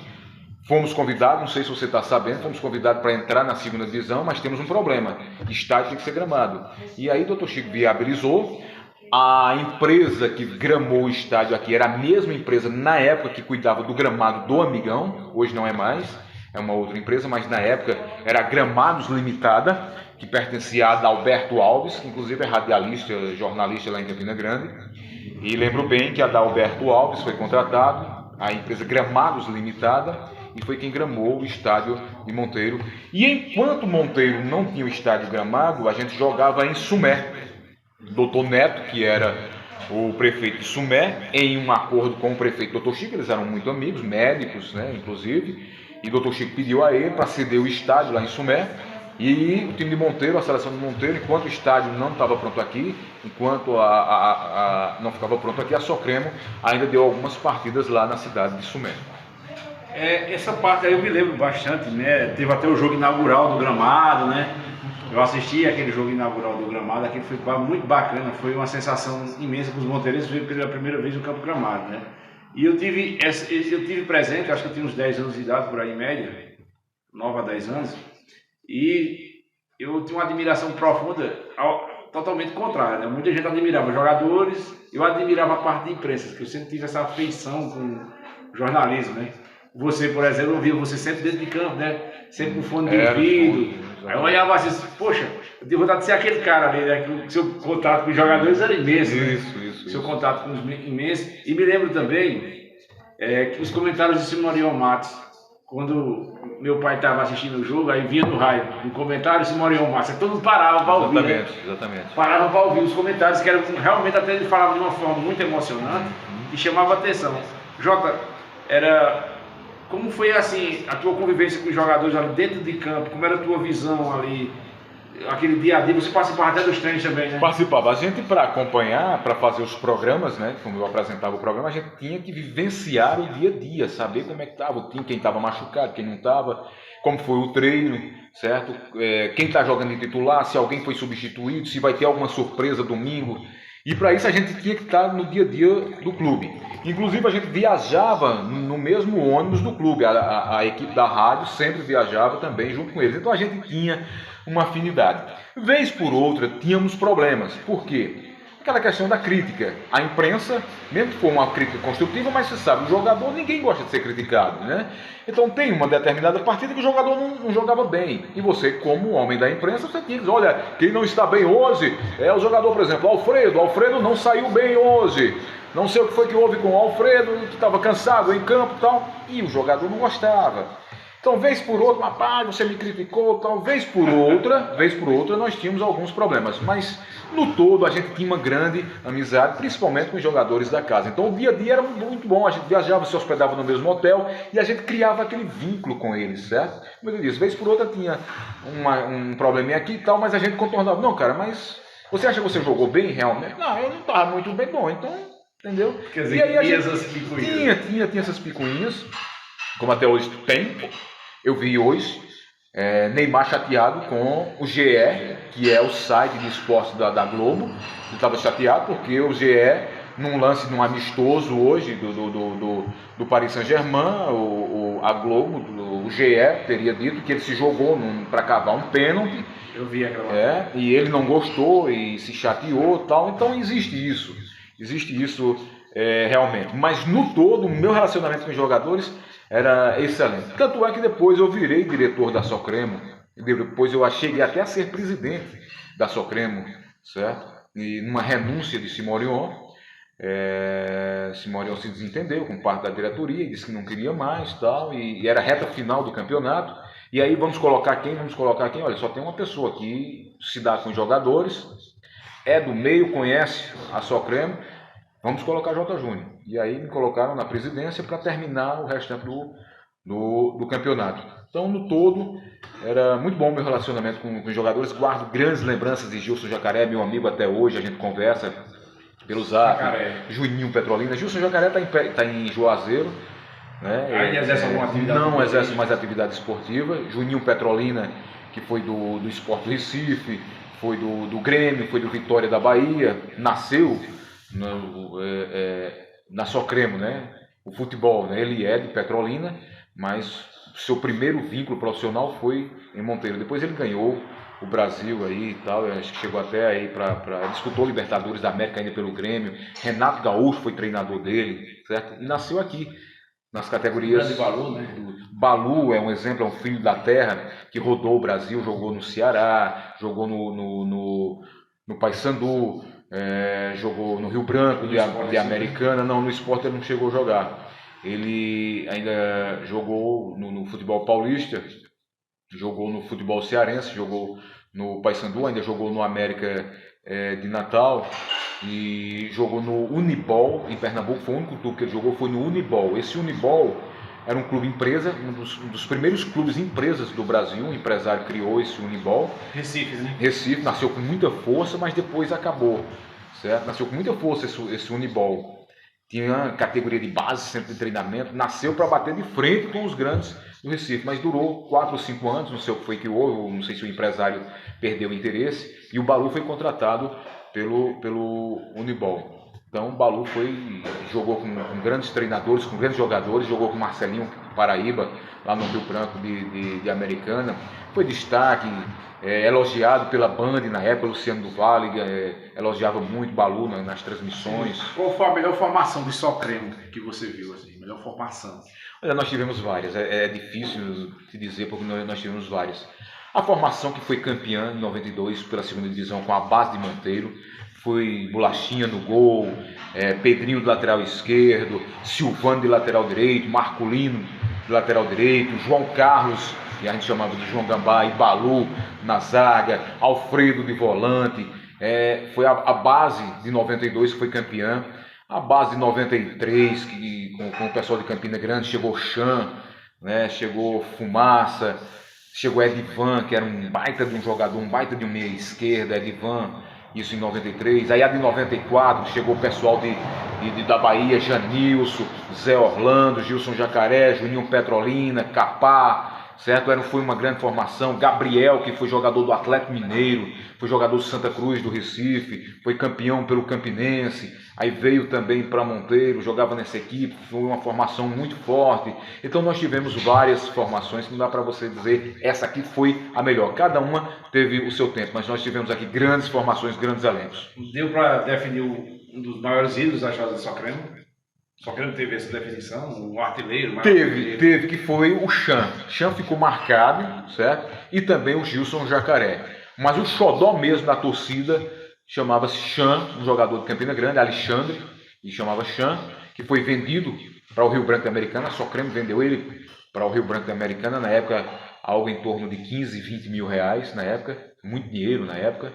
fomos convidados, não sei se você está sabendo, fomos convidados para entrar na segunda divisão, mas temos um problema, estádio tem que ser gramado. E aí o Dr. Chico viabilizou. A empresa que gramou o estádio aqui era a mesma empresa na época que cuidava do gramado do Amigão, hoje não é mais, é uma outra empresa, mas na época era a Gramados Limitada, que pertencia a Adalberto Alves, que inclusive é radialista, jornalista lá em Campina Grande. E lembro bem que a Adalberto Alves foi contratado, a empresa Gramados Limitada, e foi quem gramou o estádio de Monteiro. E enquanto Monteiro não tinha o estádio gramado, a gente jogava em Sumé. Dr. Neto, que era o prefeito de Sumé, em um acordo com o prefeito Dr. Chico, eles eram muito amigos, médicos, né, inclusive, e Dr. Chico pediu a ele para ceder o estádio lá em Sumé, e o time de Monteiro, a seleção de Monteiro, enquanto o estádio não estava pronto aqui, enquanto não ficava pronto aqui, a Socremo ainda deu algumas partidas lá na cidade de Sumé. Essa parte aí eu me lembro bastante, né? Teve até o jogo inaugural do gramado, né? Eu assisti aquele jogo inaugural do gramado, aquele foi muito bacana, foi uma sensação imensa para os monteirenses ver pela primeira vez o campo gramado, né? E eu tive presente, acho que eu tinha uns 10 anos de idade por aí em média, 9 a 10 anos, e eu tinha uma admiração profunda, totalmente contrária, né? Muita gente admirava os jogadores, eu admirava a parte de imprensa, porque eu sempre tive essa afeição com jornalismo, né? Você, por exemplo, eu via você sempre dentro de campo, né? Sempre com fone de ouvido. Aí eu olhava assim, poxa, eu tenho vontade de ser aquele cara ali, né? Que o seu contato com os jogadores era imenso. Isso. Seu contato com os imenso. E me lembro também que os comentários de Simorion Matos, quando meu pai estava assistindo o jogo, aí vinha no raio, um comentário Simorion Matos, aí todo mundo parava para ouvir. Exatamente. Parava para ouvir os comentários, que eram realmente até ele falava de uma forma muito emocionante e chamava a atenção. Jota, como foi assim a tua convivência com os jogadores ali dentro de campo? Como era a tua visão ali, aquele dia a dia? Você participava até dos treinos também, né? Participava. A gente, para acompanhar, para fazer os programas, né? Como eu apresentava o programa, a gente tinha que vivenciar o dia a dia, saber como é que estava o time, quem estava machucado, quem não estava, como foi o treino, certo? Quem está jogando de titular, se alguém foi substituído, se vai ter alguma surpresa domingo. E para isso a gente tinha que estar no dia a dia do clube. Inclusive a gente viajava no mesmo ônibus do clube, a equipe da rádio sempre viajava também junto com eles. Então a gente tinha uma afinidade. Vez por outra tínhamos problemas. Por quê? Aquela questão da crítica. A imprensa, mesmo que for uma crítica construtiva, mas você sabe, o jogador, ninguém gosta de ser criticado, né? Então tem uma determinada partida que o jogador não jogava bem. E você, como homem da imprensa, você tinha que dizer, olha, quem não está bem hoje é o jogador, por exemplo, Alfredo. Alfredo não saiu bem hoje. Não sei o que foi que houve com o Alfredo, que estava cansado em campo e tal. E o jogador não gostava. Então, vez por outra, rapaz, você me criticou, tal, vez por outra, nós tínhamos alguns problemas. Mas, no todo, a gente tinha uma grande amizade, principalmente com os jogadores da casa. Então, o dia a dia era muito bom. A gente viajava, se hospedava no mesmo hotel e a gente criava aquele vínculo com eles, certo? Como eu disse, vez por outra tinha um probleminha aqui e tal, mas a gente contornava. Não, cara, mas você acha que você jogou bem realmente? Não, eu não estava muito bem bom, então, entendeu? Quer dizer, e aí a gente essas picuinhas. tinha essas picuinhas, como até hoje tem. Eu vi hoje Neymar chateado com o GE, que é o site de esporte da Globo. Ele estava chateado porque o GE, num lance de um amistoso hoje do Paris Saint-Germain, a Globo, o GE, teria dito que ele se jogou para cavar um pênalti. Eu vi aquela. E ele não gostou e se chateou e tal. Então existe isso realmente. Mas no todo, o meu relacionamento com os jogadores era excelente. Tanto é que depois eu virei diretor da Socremo, depois eu cheguei até a ser presidente da Socremo, certo? E numa renúncia de Simorion, Simorion se desentendeu com parte da diretoria e disse que não queria mais, tal, e era reta final do campeonato. E aí vamos colocar quem? Olha, só tem uma pessoa que se dá com os jogadores, é do meio, conhece a Socremo. Vamos colocar J. Júnior. E aí me colocaram na presidência para terminar o restante do campeonato. Então, no todo, era muito bom o meu relacionamento com os jogadores. Guardo grandes lembranças de Gilson Jacaré, meu amigo até hoje, a gente conversa pelo zap. Juninho Petrolina. Gilson Jacaré está em Juazeiro. Né? Aí exerce alguma atividade? Não exerce mais atividade esportiva. Juninho Petrolina, que foi do Sport do Recife, foi do Grêmio, foi do Vitória da Bahia, nasceu na Socremo, né? O futebol, né? Ele é de Petrolina, mas seu primeiro vínculo profissional foi em Monteiro. Depois ele ganhou o Brasil aí e tal, acho que chegou até aí disputou Libertadores da América ainda pelo Grêmio. Renato Gaúcho foi treinador dele, certo? E nasceu aqui nas categorias. De Balu, né? Balu é um exemplo, é um filho da terra que rodou o Brasil, jogou no Ceará, jogou no Paysandu. Jogou no Rio Branco de Americana. Não, no Sport ele não chegou a jogar. Ele ainda jogou no futebol paulista, jogou no futebol cearense, jogou no Paysandu, ainda jogou no América de Natal e jogou no Unibol em Pernambuco. Foi o único clube que ele jogou, foi no Unibol. Esse Unibol era um clube empresa, um dos primeiros clubes empresas do Brasil. Um empresário criou esse Unibol. Recife, né? Recife, nasceu com muita força, mas depois acabou, certo? Nasceu com muita força esse Unibol. Tinha categoria de base, centro de treinamento, nasceu para bater de frente com os grandes do Recife, mas durou 4 ou 5 anos, não sei o que foi que houve, não sei se o empresário perdeu o interesse, e o Balu foi contratado pelo Unibol. Então o Balu jogou com grandes treinadores, com grandes jogadores, jogou com Marcelinho Paraíba, lá no Rio Branco de Americana. Foi destaque, elogiado pela Band na época, Luciano do Vale elogiava muito Balu nas transmissões. Qual foi a melhor formação de Socremo que você viu, assim? Melhor formação? Olha, nós tivemos várias, é difícil te dizer porque nós tivemos várias. A formação que foi campeã em 92 pela segunda divisão com a base de Monteiro, foi Bolachinha no gol, Pedrinho do lateral esquerdo, Silvano de lateral direito, Marculino de lateral direito, João Carlos, que a gente chamava de João Gambá, e Balu na zaga, Alfredo de volante. Foi a base de 92 que foi campeã. A base de 93, que com o pessoal de Campina Grande, chegou Chan, né, chegou Fumaça, chegou Edivan, que era um baita de um jogador, um baita de um meia esquerda, Edivan. Isso em 93, aí a de 94 chegou o pessoal da Bahia, Janilson, Zé Orlando, Gilson Jacaré, Juninho Petrolina, Capá, certo? Foi uma grande formação. Gabriel, que foi jogador do Atlético Mineiro, foi jogador do Santa Cruz do Recife, foi campeão pelo Campinense, aí veio também para Monteiro, jogava nessa equipe, foi uma formação muito forte. Então nós tivemos várias formações, não dá para você dizer essa aqui foi a melhor. Cada uma teve o seu tempo, mas nós tivemos aqui grandes formações, grandes elencos. Deu para definir um dos maiores ídolos da história do Socremo? Socremo teve essa definição, o artilheiro? Teve, que foi o Chan. Chan ficou marcado, certo? E também o Gilson Jacaré. Mas o xodó mesmo da torcida chamava-se Chan, um jogador de Campina Grande, Alexandre, e chamava Chan, que foi vendido para o Rio Branco da Americana. A Socremo vendeu ele para o Rio Branco da Americana, na época, algo em torno de 15, 20 mil reais, na época, muito dinheiro na época.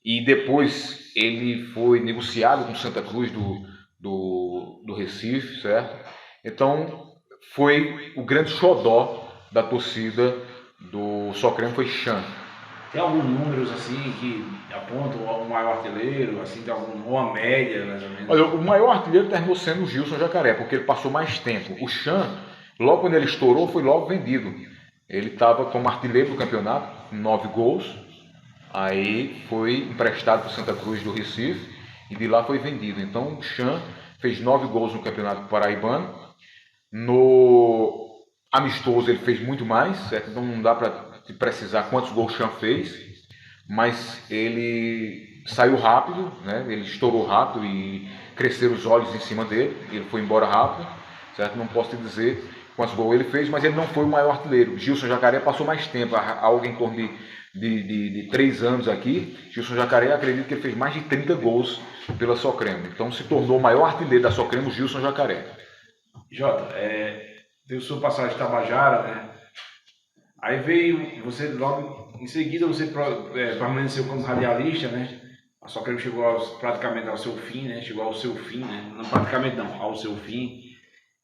E depois ele foi negociado com Santa Cruz do Recife, certo? Então, foi o grande xodó da torcida do Socremo, foi Chan. Tem alguns números assim que apontam o maior artilheiro, assim, tem uma média, mais ou menos? Olha, o maior artilheiro terminou sendo o Gilson Jacaré, porque ele passou mais tempo. O Chan, logo quando ele estourou, foi logo vendido. Ele estava como artilheiro do campeonato, com 9 gols. Aí foi emprestado para o Santa Cruz do Recife e de lá foi vendido. Então o Chan fez 9 gols no Campeonato Paraibano. No amistoso ele fez muito mais, certo? Então não dá para precisar quantos gols o Chan fez, mas ele saiu rápido, né? Ele estourou rápido e cresceram os olhos em cima dele. Ele foi embora rápido, certo? Não posso te dizer quantos gols ele fez, mas ele não foi o maior artilheiro. Gilson Jacaré passou mais tempo, algo em torno de 3 anos aqui. Gilson Jacaré, acredito que ele fez mais de 30 gols pela Socremo. Então se tornou o maior artilheiro da Socremo, Gilson Jacaré. Jota, teve sua passagem de Tabajara, né? Aí veio, você logo em seguida você permaneceu como radialista, né? A Socremo chegou praticamente ao seu fim, né? Chegou ao seu fim, né? Não praticamente não, ao seu fim.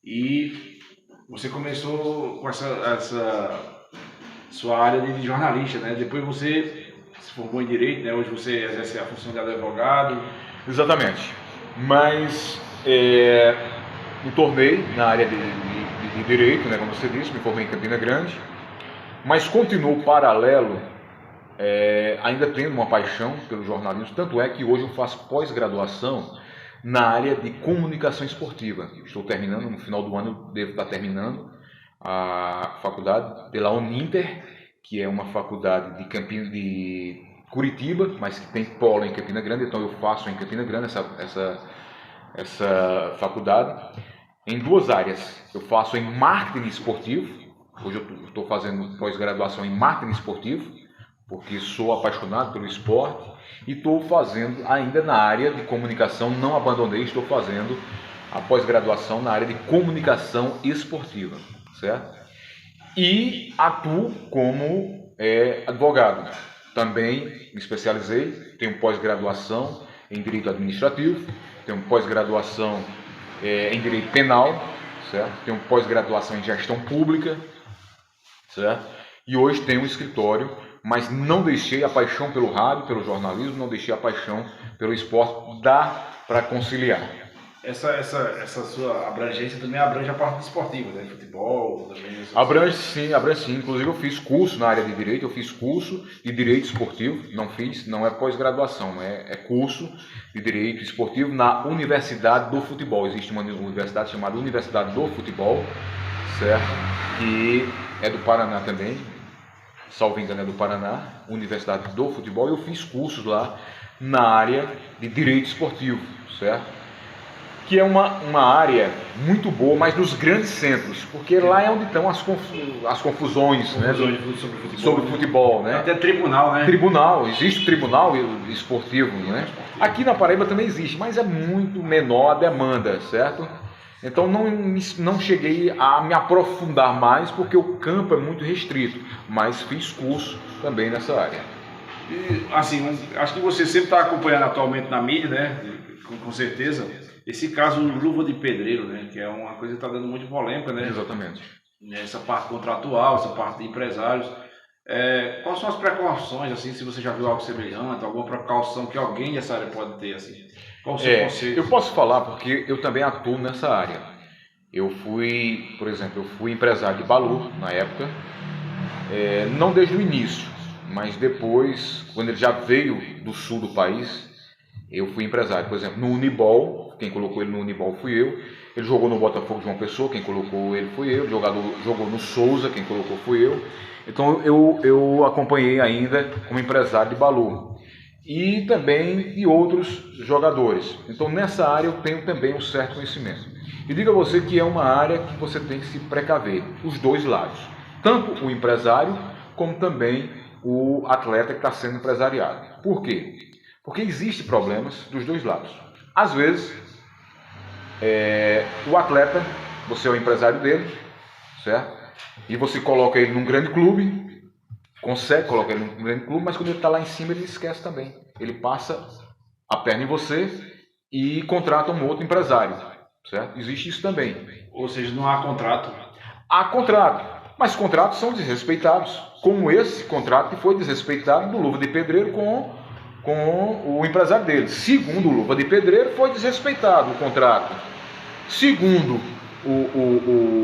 E você começou com essa sua área de jornalista, né? Depois você se formou em Direito, né? Hoje você exerce a função de advogado. Exatamente. Mas me tornei na área de Direito, né? Como você disse, me formei em Campina Grande. Mas continuo paralelo, ainda tendo uma paixão pelo jornalismo. Tanto é que hoje eu faço pós-graduação na área de comunicação esportiva. Estou terminando, no final do ano eu devo estar terminando a faculdade pela Uninter, que é uma faculdade de Curitiba, mas que tem polo em Campina Grande, então eu faço em Campina Grande essa faculdade em 2 áreas. Eu faço em marketing esportivo, hoje eu estou fazendo pós-graduação em marketing esportivo, porque sou apaixonado pelo esporte, e estou fazendo ainda na área de comunicação, não abandonei, estou fazendo a pós-graduação na área de comunicação esportiva, certo? E atuo como advogado. Também me especializei, tenho pós-graduação em Direito Administrativo, tenho pós-graduação em Direito Penal, certo? Tenho pós-graduação em Gestão Pública, certo? E hoje tenho um escritório, mas não deixei a paixão pelo rádio, pelo jornalismo, não deixei a paixão pelo esporte, dá para conciliar. Essa sua abrangência também abrange a parte esportiva, né? Futebol, também. Abrange sim. Inclusive eu fiz curso na área de Direito, eu fiz curso de Direito Esportivo, não é pós-graduação, é curso de Direito Esportivo na Universidade do Futebol. Existe uma universidade chamada Universidade do Futebol, certo? Que é do Paraná também, salvo engano é do Paraná, Universidade do Futebol, e eu fiz cursos lá na área de Direito Esportivo, certo? Que é uma área muito boa, mas nos grandes centros, porque lá é onde estão as confusões, né, sobre futebol, né? Até tribunal, né? Existe tribunal esportivo, né? Aqui na Paraíba também existe, mas é muito menor a demanda, certo? Então não cheguei a me aprofundar mais, porque o campo é muito restrito, mas fiz curso também nessa área. E, assim, acho que você sempre está acompanhando atualmente na mídia, né? Com certeza. Esse caso Luva de Pedreiro, né? Que é uma coisa que está dando muito polêmica, né? Exatamente. Essa parte contratual, essa parte de empresários. Quais são as precauções, assim, se você já viu algo semelhante, alguma precaução que alguém dessa área pode ter, assim? Qual o seu conceito? Eu posso falar porque eu também atuo nessa área. Por exemplo, eu fui empresário de Balu na época, não desde o início, mas depois, quando ele já veio do sul do país, eu fui empresário. Por exemplo, no Unibol, quem colocou ele no Unibol fui eu. Ele jogou no Botafogo de João Pessoa, quem colocou ele fui eu. Jogou no Souza, quem colocou fui eu. Então eu acompanhei ainda como empresário de Balu. E também de outros jogadores. Então nessa área eu tenho também um certo conhecimento. E digo a você que é uma área que você tem que se precaver, os dois lados. Tanto o empresário, como também o atleta que está sendo empresariado. Por quê? Porque existem problemas dos dois lados. Às vezes, o atleta, você é o empresário dele, certo? E você coloca ele num grande clube, consegue colocar ele num grande clube, mas quando ele está lá em cima, ele esquece também. Ele passa a perna em você e contrata um outro empresário, certo? Existe isso também. Ou seja, não há contrato. Há contrato, mas contratos são desrespeitados, como esse contrato que foi desrespeitado do Luva de Pedreiro com o empresário dele. Segundo o Luva de Pedreiro, foi desrespeitado o contrato. Segundo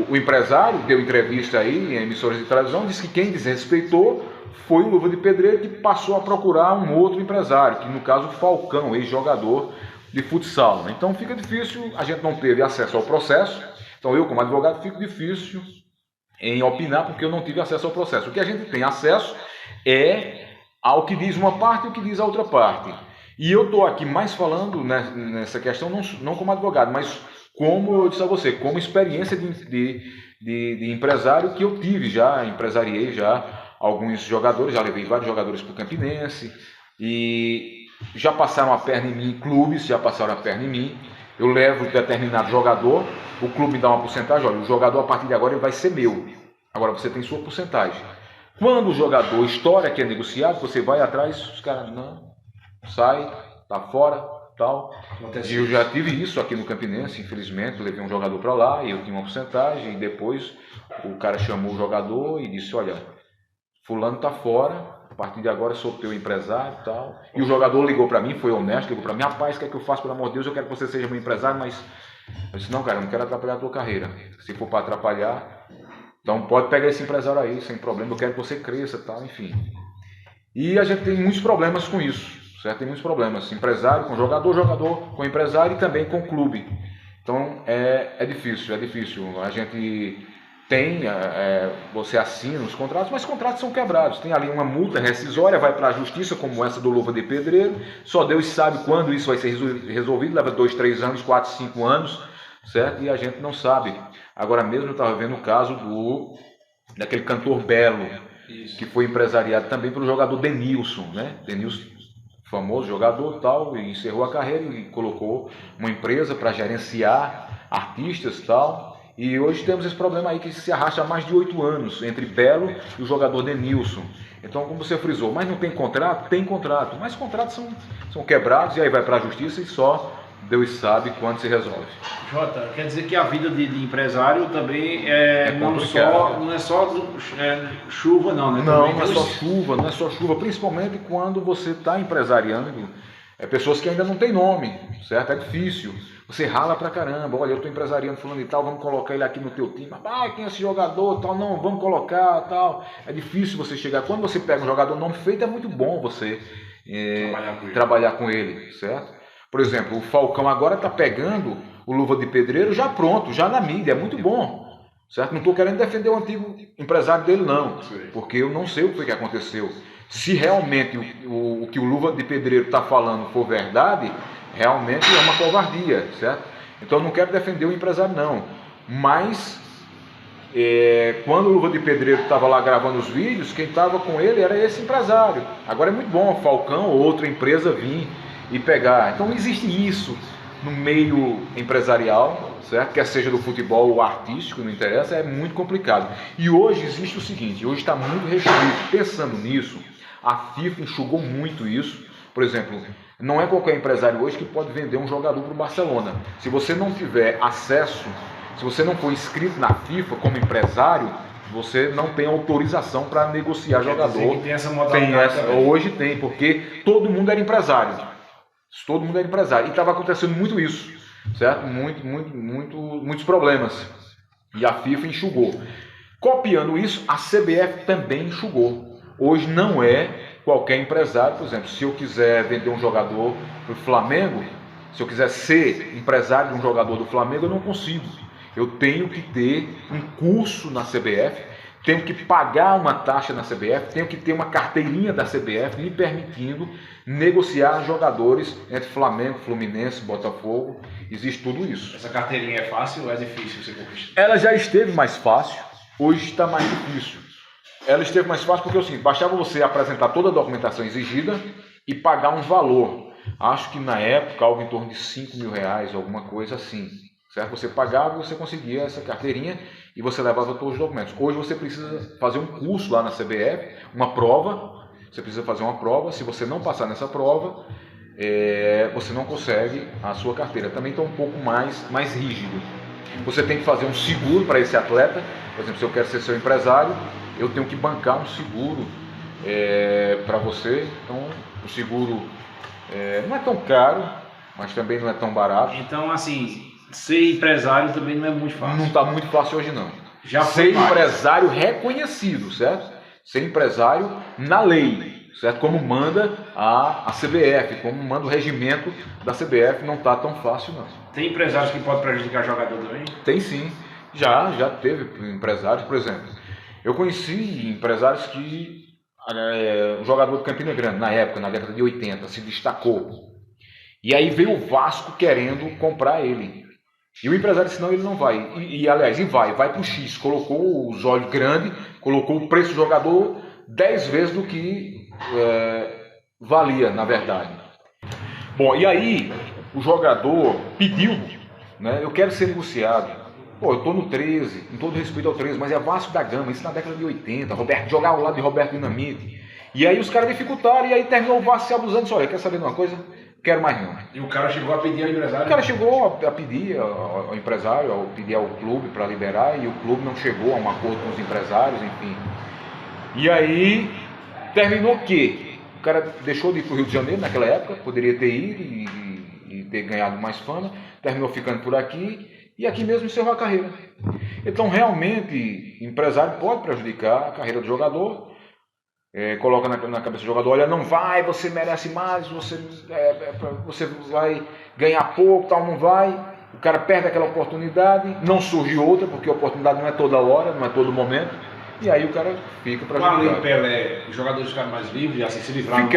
o empresário, deu entrevista aí em emissoras de televisão, disse que quem desrespeitou foi o Luva de Pedreiro, que passou a procurar um outro empresário, que no caso o Falcão, ex-jogador de futsal. Então fica difícil, a gente não teve acesso ao processo, então eu como advogado fico difícil em opinar porque eu não tive acesso ao processo. O que a gente tem acesso é ao que diz uma parte e o que diz a outra parte. E eu estou aqui mais falando nessa questão não como advogado, mas como eu disse a você, como experiência de empresário que eu tive já, empresariei já alguns jogadores, já levei vários jogadores para o Campinense e já passaram a perna em mim, clubes já passaram a perna em mim. Eu levo determinado jogador, o clube me dá uma porcentagem, olha, o jogador a partir de agora ele vai ser meu. Agora você tem sua porcentagem. Quando o jogador estoura que é negociado, você vai atrás, os caras, não, sai, tá fora, tal. E eu já tive isso aqui no Campinense, infelizmente, levei um jogador para lá e eu tinha uma porcentagem, e depois o cara chamou o jogador e disse, olha, fulano tá fora, a partir de agora sou teu empresário e tal. E o jogador ligou para mim, foi honesto, ligou para mim, rapaz, o que é que eu faço, pelo amor de Deus, eu quero que você seja meu empresário, mas eu disse, não, cara, eu não quero atrapalhar a tua carreira. Se for para atrapalhar, então pode pegar esse empresário aí, sem problema, eu quero que você cresça e tal, enfim. E a gente tem muitos problemas com isso, certo? Tem muitos problemas, empresário com jogador, jogador com empresário e também com clube. Então é difícil, a gente tem, você assina os contratos, mas os contratos são quebrados, tem ali uma multa rescisória, vai para a justiça, como essa do Luva de Pedreiro, só Deus sabe quando isso vai ser resolvido, leva 2, 3 anos, 4, 5 anos, certo? E a gente não sabe. Agora mesmo eu estava vendo o caso daquele cantor Belo, isso, que foi empresariado também pelo jogador Denilson, né? Denilson, famoso jogador tal, e encerrou a carreira e colocou uma empresa para gerenciar artistas tal. E hoje temos esse problema aí que se arrasta há mais de 8 anos entre Belo e o jogador Denilson. Então, como você frisou, mas não tem contrato? Tem contrato, mas contratos são quebrados e aí vai para a justiça e só Deus sabe quando se resolve. Jota, quer dizer que a vida de empresário também não é só chuva não, né? Não, não é só chuva, principalmente quando você está empresariando, pessoas que ainda não têm nome, certo? É difícil. Você rala pra caramba, olha, eu estou empresariando fulano e tal, vamos colocar ele aqui no teu time, quem é esse jogador, tal, não, vamos colocar, tal. É difícil você chegar, quando você pega um jogador nome feito, é muito bom você trabalhar com ele, certo? Por exemplo, o Falcão agora está pegando o Luva de Pedreiro já pronto, já na mídia, é muito bom, certo? Não estou querendo defender o antigo empresário dele não, porque eu não sei o que foi que aconteceu. Se realmente o que o Luva de Pedreiro está falando for verdade, realmente é uma covardia, certo? Então eu não quero defender o empresário não, mas quando o Luva de Pedreiro estava lá gravando os vídeos, quem estava com ele era esse empresário. Agora é muito bom o Falcão ou outra empresa vir e pegar. Então existe isso no meio empresarial, certo? Quer seja do futebol ou artístico, não interessa, é muito complicado. E hoje existe o seguinte, hoje está muito restrito. Pensando nisso, a FIFA enxugou muito isso. Por exemplo, não é qualquer empresário hoje que pode vender um jogador para o Barcelona. Se você não tiver acesso, se você não for inscrito na FIFA como empresário, você não tem autorização para negociar jogador. Tem essa modalidade hoje tem, porque todo mundo era empresário. Todo mundo era empresário. E estava acontecendo muito isso, certo? Muitos problemas. E a FIFA enxugou. Copiando isso, a CBF também enxugou. Hoje não é qualquer empresário, por exemplo, se eu quiser vender um jogador para o Flamengo, se eu quiser ser empresário de um jogador do Flamengo, eu não consigo. Eu tenho que ter um curso na CBF, tenho que pagar uma taxa na CBF, tenho que ter uma carteirinha da CBF me permitindo negociar jogadores entre Flamengo, Fluminense, Botafogo. Existe tudo isso. Essa carteirinha é fácil ou é difícil você conquistar? Ela já esteve mais fácil, hoje está mais difícil. Ela esteve mais fácil porque é o seguinte, bastava você apresentar toda a documentação exigida e pagar um valor. Acho que na época algo em torno de R$5.000, alguma coisa assim. Certo? Você pagava e você conseguia essa carteirinha e você levava todos os documentos. Hoje você precisa fazer um curso lá na CBF, uma prova. Você precisa fazer uma prova. Se você não passar nessa prova, você não consegue a sua carteira. Também está um pouco mais rígido. Você tem que fazer um seguro para esse atleta. Por exemplo, se eu quero ser seu empresário, eu tenho que bancar um seguro para você. Então, o seguro não é tão caro, mas também não é tão barato. Então, assim, ser empresário também não é muito fácil. Não está muito fácil hoje, não. Já ser empresário reconhecido, certo? Ser empresário na lei, certo? Como manda a CBF, como manda o regimento da CBF, não está tão fácil, não. Tem empresários que podem prejudicar jogador também? Tem sim. Já teve empresários, por exemplo. Eu conheci empresários que o jogador do Campina Grande, na época, na década de 80, se destacou. E aí veio o Vasco querendo comprar ele. E o empresário disse, não, ele não vai. Aliás, vai para o X. Colocou os olhos grandes, colocou o preço do jogador 10 vezes do que valia, na verdade. Bom, e aí o jogador pediu, né, eu quero ser negociado. Pô, eu estou no 13, com todo respeito ao 13, mas é Vasco da Gama, isso na década de 80, jogava ao lado de Roberto Dinamite. E aí os caras dificultaram, e aí terminou o Vasco se abusando, disse, olha, quer saber de uma coisa? Quero mais não. E o cara chegou a pedir ao empresário? O cara chegou a pedir ao empresário, a pedir ao clube para liberar, e o clube não chegou a um acordo com os empresários, enfim. E aí terminou que o cara deixou de ir para o Rio de Janeiro naquela época, poderia ter ido e ter ganhado mais fama, terminou ficando por aqui, e aqui mesmo encerrou a carreira. Então, realmente, empresário pode prejudicar a carreira do jogador, coloca na cabeça do jogador, olha, não vai, você merece mais, você vai ganhar pouco, tal, não vai. O cara perde aquela oportunidade, não surge outra, porque a oportunidade não é toda hora, não é todo momento, e aí o cara fica prejudicado. Com a Pelé, os jogadores ficaram mais livres, assim, se livraram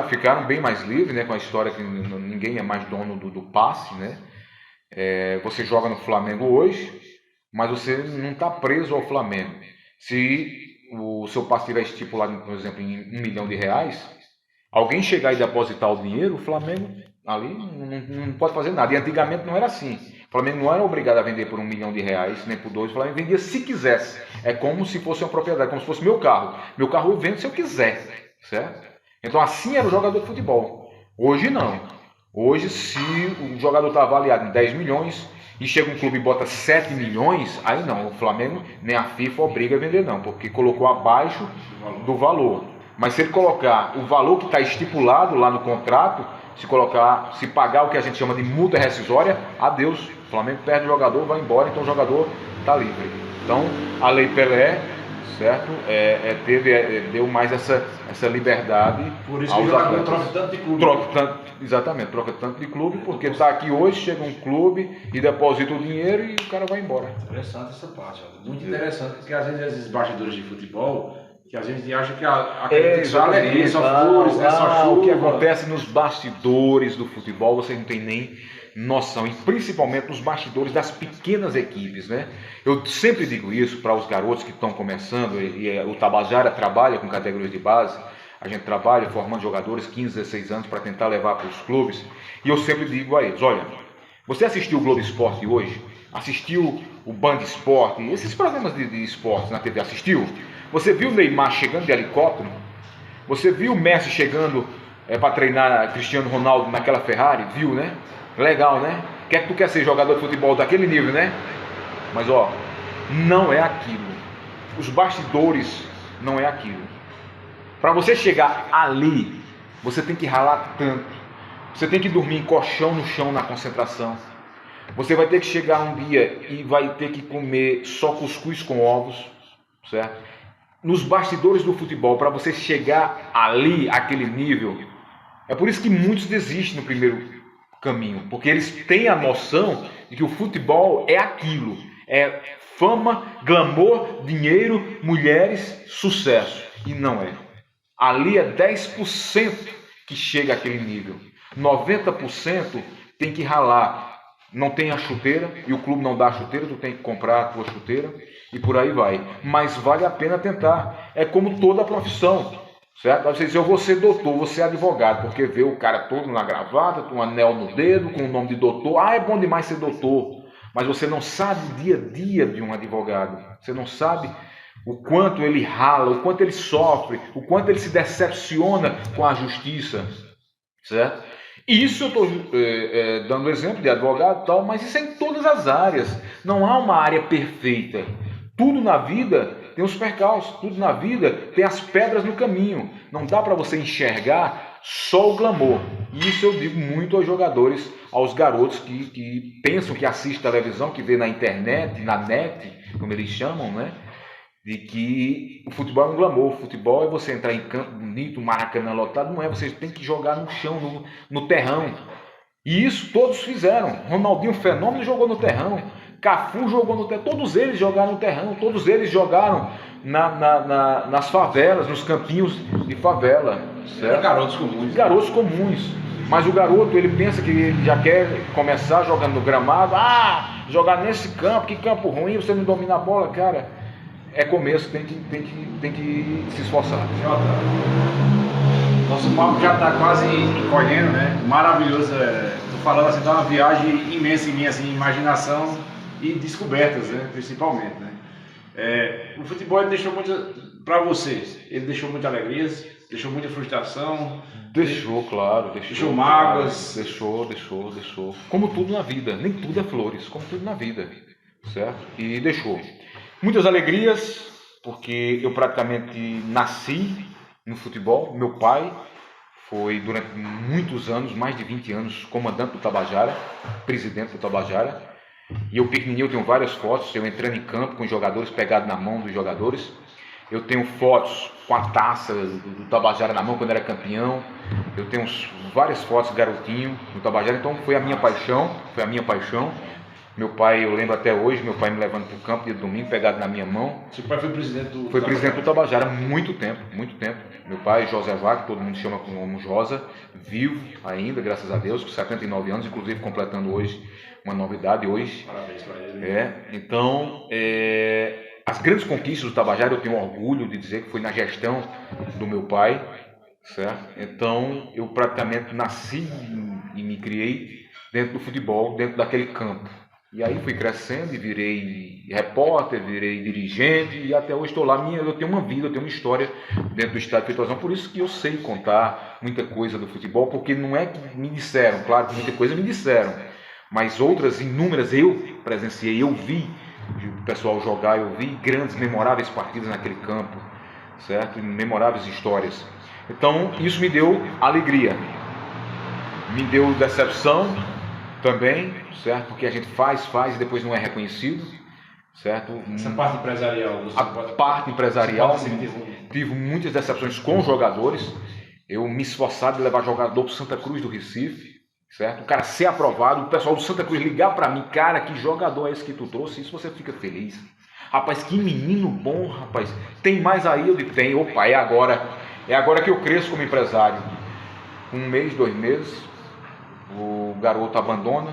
ficaram bem mais livres, né, com a história que ninguém é mais dono do passe, né? Você joga no Flamengo hoje, mas você não está preso ao Flamengo. Se o seu passe estiver estipulado, por exemplo, em R$1 milhão, alguém chegar e depositar o dinheiro, o Flamengo ali não pode fazer nada. E antigamente não era assim. O Flamengo não era obrigado a vender por R$1 milhão, nem por 2. O Flamengo vendia se quisesse. É como se fosse uma propriedade, como se fosse meu carro. Meu carro eu vendo se eu quiser, certo? Então assim era o jogador de futebol. Hoje não. Hoje, se o jogador está avaliado em 10 milhões e chega um clube e bota 7 milhões, aí não, o Flamengo nem a FIFA obriga a vender não, porque colocou abaixo do valor. Mas se ele colocar o valor que está estipulado lá no contrato, se pagar o que a gente chama de multa rescisória, adeus, o Flamengo perde o jogador, vai embora, então o jogador está livre. Então, a Lei Pelé, certo? Deu mais essa liberdade. Por isso que o jogador troca tanto de clube. Troca tanto de clube, porque está aqui hoje, chega um clube e deposita o dinheiro e o cara vai embora. Interessante essa parte, muito interessante, porque às vezes esses bastidores de futebol, que a gente acha que aquele só alegria, só flores, né, só chuva. O que acontece nos bastidores do futebol, você não tem nem noção, e principalmente nos bastidores das pequenas equipes, né? Eu sempre digo isso para os garotos que estão começando, e o Tabajara trabalha com categorias de base, a gente trabalha formando jogadores 15, 16 anos para tentar levar para os clubes, e eu sempre digo a eles, olha, você assistiu o Globo Esporte hoje? Assistiu o Band Esporte? Esses programas de esportes na TV, assistiu? Você viu o Neymar chegando de helicóptero? Você viu o Messi chegando para treinar Cristiano Ronaldo naquela Ferrari? Viu, né? Legal, né? Tu quer ser jogador de futebol daquele nível, né? Mas, ó, não é aquilo. Os bastidores não é aquilo. Para você chegar ali, você tem que ralar tanto. Você tem que dormir em colchão no chão na concentração. Você vai ter que chegar um dia e vai ter que comer só cuscuz com ovos, certo? Nos bastidores do futebol, para você chegar ali, aquele nível, é por isso que muitos desistem no primeiro caminho, porque eles têm a noção de que o futebol é aquilo, é fama, glamour, dinheiro, mulheres, sucesso, e não é. Ali é 10% que chega àquele nível, 90% tem que ralar. Não tem a chuteira e o clube não dá a chuteira, tu tem que comprar a tua chuteira e por aí vai. Mas vale a pena tentar. É como toda a profissão, certo? Você diz, eu vou ser doutor, vou ser advogado, porque vê o cara todo na gravata, com um anel no dedo, com o nome de doutor. Ah, é bom demais ser doutor. Mas você não sabe o dia a dia de um advogado. Você não sabe o quanto ele rala, o quanto ele sofre, o quanto ele se decepciona com a justiça, certo? Isso eu estou dando exemplo de advogado e tal, mas isso é em todas as áreas. Não há uma área perfeita. Tudo na vida tem os percalços, tudo na vida tem as pedras no caminho. Não dá para você enxergar só o glamour. E isso eu digo muito aos jogadores, aos garotos que pensam, que assistem televisão, que vê na internet, na net, como eles chamam, né? De que o futebol é um glamour, o futebol é você entrar em campo bonito, Maracanã lotado, não é, você tem que jogar no chão, no terrão. E isso todos fizeram. Ronaldinho Fenômeno jogou no terrão, Cafu jogou no terrão, todos eles jogaram no terrão, todos eles jogaram nas favelas, nos campinhos de favela. Certo? Garotos comuns. Garotos comuns. Mas o garoto, ele pensa que ele já quer começar jogando no gramado, jogar nesse campo, que campo ruim, você não domina a bola, cara. É começo, tem que se esforçar. Jota, nosso papo já está quase encolhendo, né? Maravilhoso. Tô falando assim, dá uma viagem imensa em mim, assim, imaginação e descobertas, né? Principalmente, né? O futebol ele deixou muito para vocês. Ele deixou muitas alegrias, deixou muita frustração. Deixou, claro. Deixou mágoas. Deixou. Como tudo na vida, nem tudo é flores, como tudo na vida, certo? E deixou. Muitas alegrias, porque eu praticamente nasci no futebol. Meu pai foi durante muitos anos, mais de 20 anos, comandante do Tabajara, presidente do Tabajara. E eu pequenininho, eu tenho várias fotos, eu entrando em campo com os jogadores, pegado na mão dos jogadores. Eu tenho fotos com a taça do Tabajara na mão quando era campeão. Eu tenho várias fotos garotinho no Tabajara, então foi a minha paixão. Meu pai, eu lembro até hoje, meu pai me levando para o campo de domingo, pegado na minha mão. Seu pai foi presidente do Foi presidente do Tabajara há muito tempo. Meu pai, José Vaca, todo mundo chama como Josa, vivo ainda, graças a Deus, com 79 anos, inclusive completando hoje uma novidade hoje. Parabéns para ele. Então, as grandes conquistas do Tabajara, eu tenho orgulho de dizer que foi na gestão do meu pai, certo? Então, eu praticamente nasci e me criei dentro do futebol, dentro daquele campo. E aí fui crescendo e virei repórter, virei dirigente e até hoje estou lá. Eu tenho uma vida, eu tenho uma história dentro do Estádio Petrosão, por isso que eu sei contar muita coisa do futebol, porque não é que me disseram, claro que muita coisa me disseram, mas outras inúmeras eu presenciei, eu vi o pessoal jogar, eu vi grandes, memoráveis partidas naquele campo, certo? Memoráveis histórias. Então isso me deu alegria, me deu decepção também, certo? Porque a gente faz e depois não é reconhecido, certo? Essa parte empresarial. Parte empresarial, tive muitas decepções com jogadores. Eu me esforçava de levar jogador para Santa Cruz do Recife, certo? O cara ser aprovado, o pessoal do Santa Cruz ligar para mim, cara, que jogador é esse que tu trouxe? Isso você fica feliz. Rapaz, que menino bom, rapaz. Tem mais aí? Eu digo, tem. Opa, é agora que eu cresço como empresário. 1 mês, 2 meses, o garoto abandona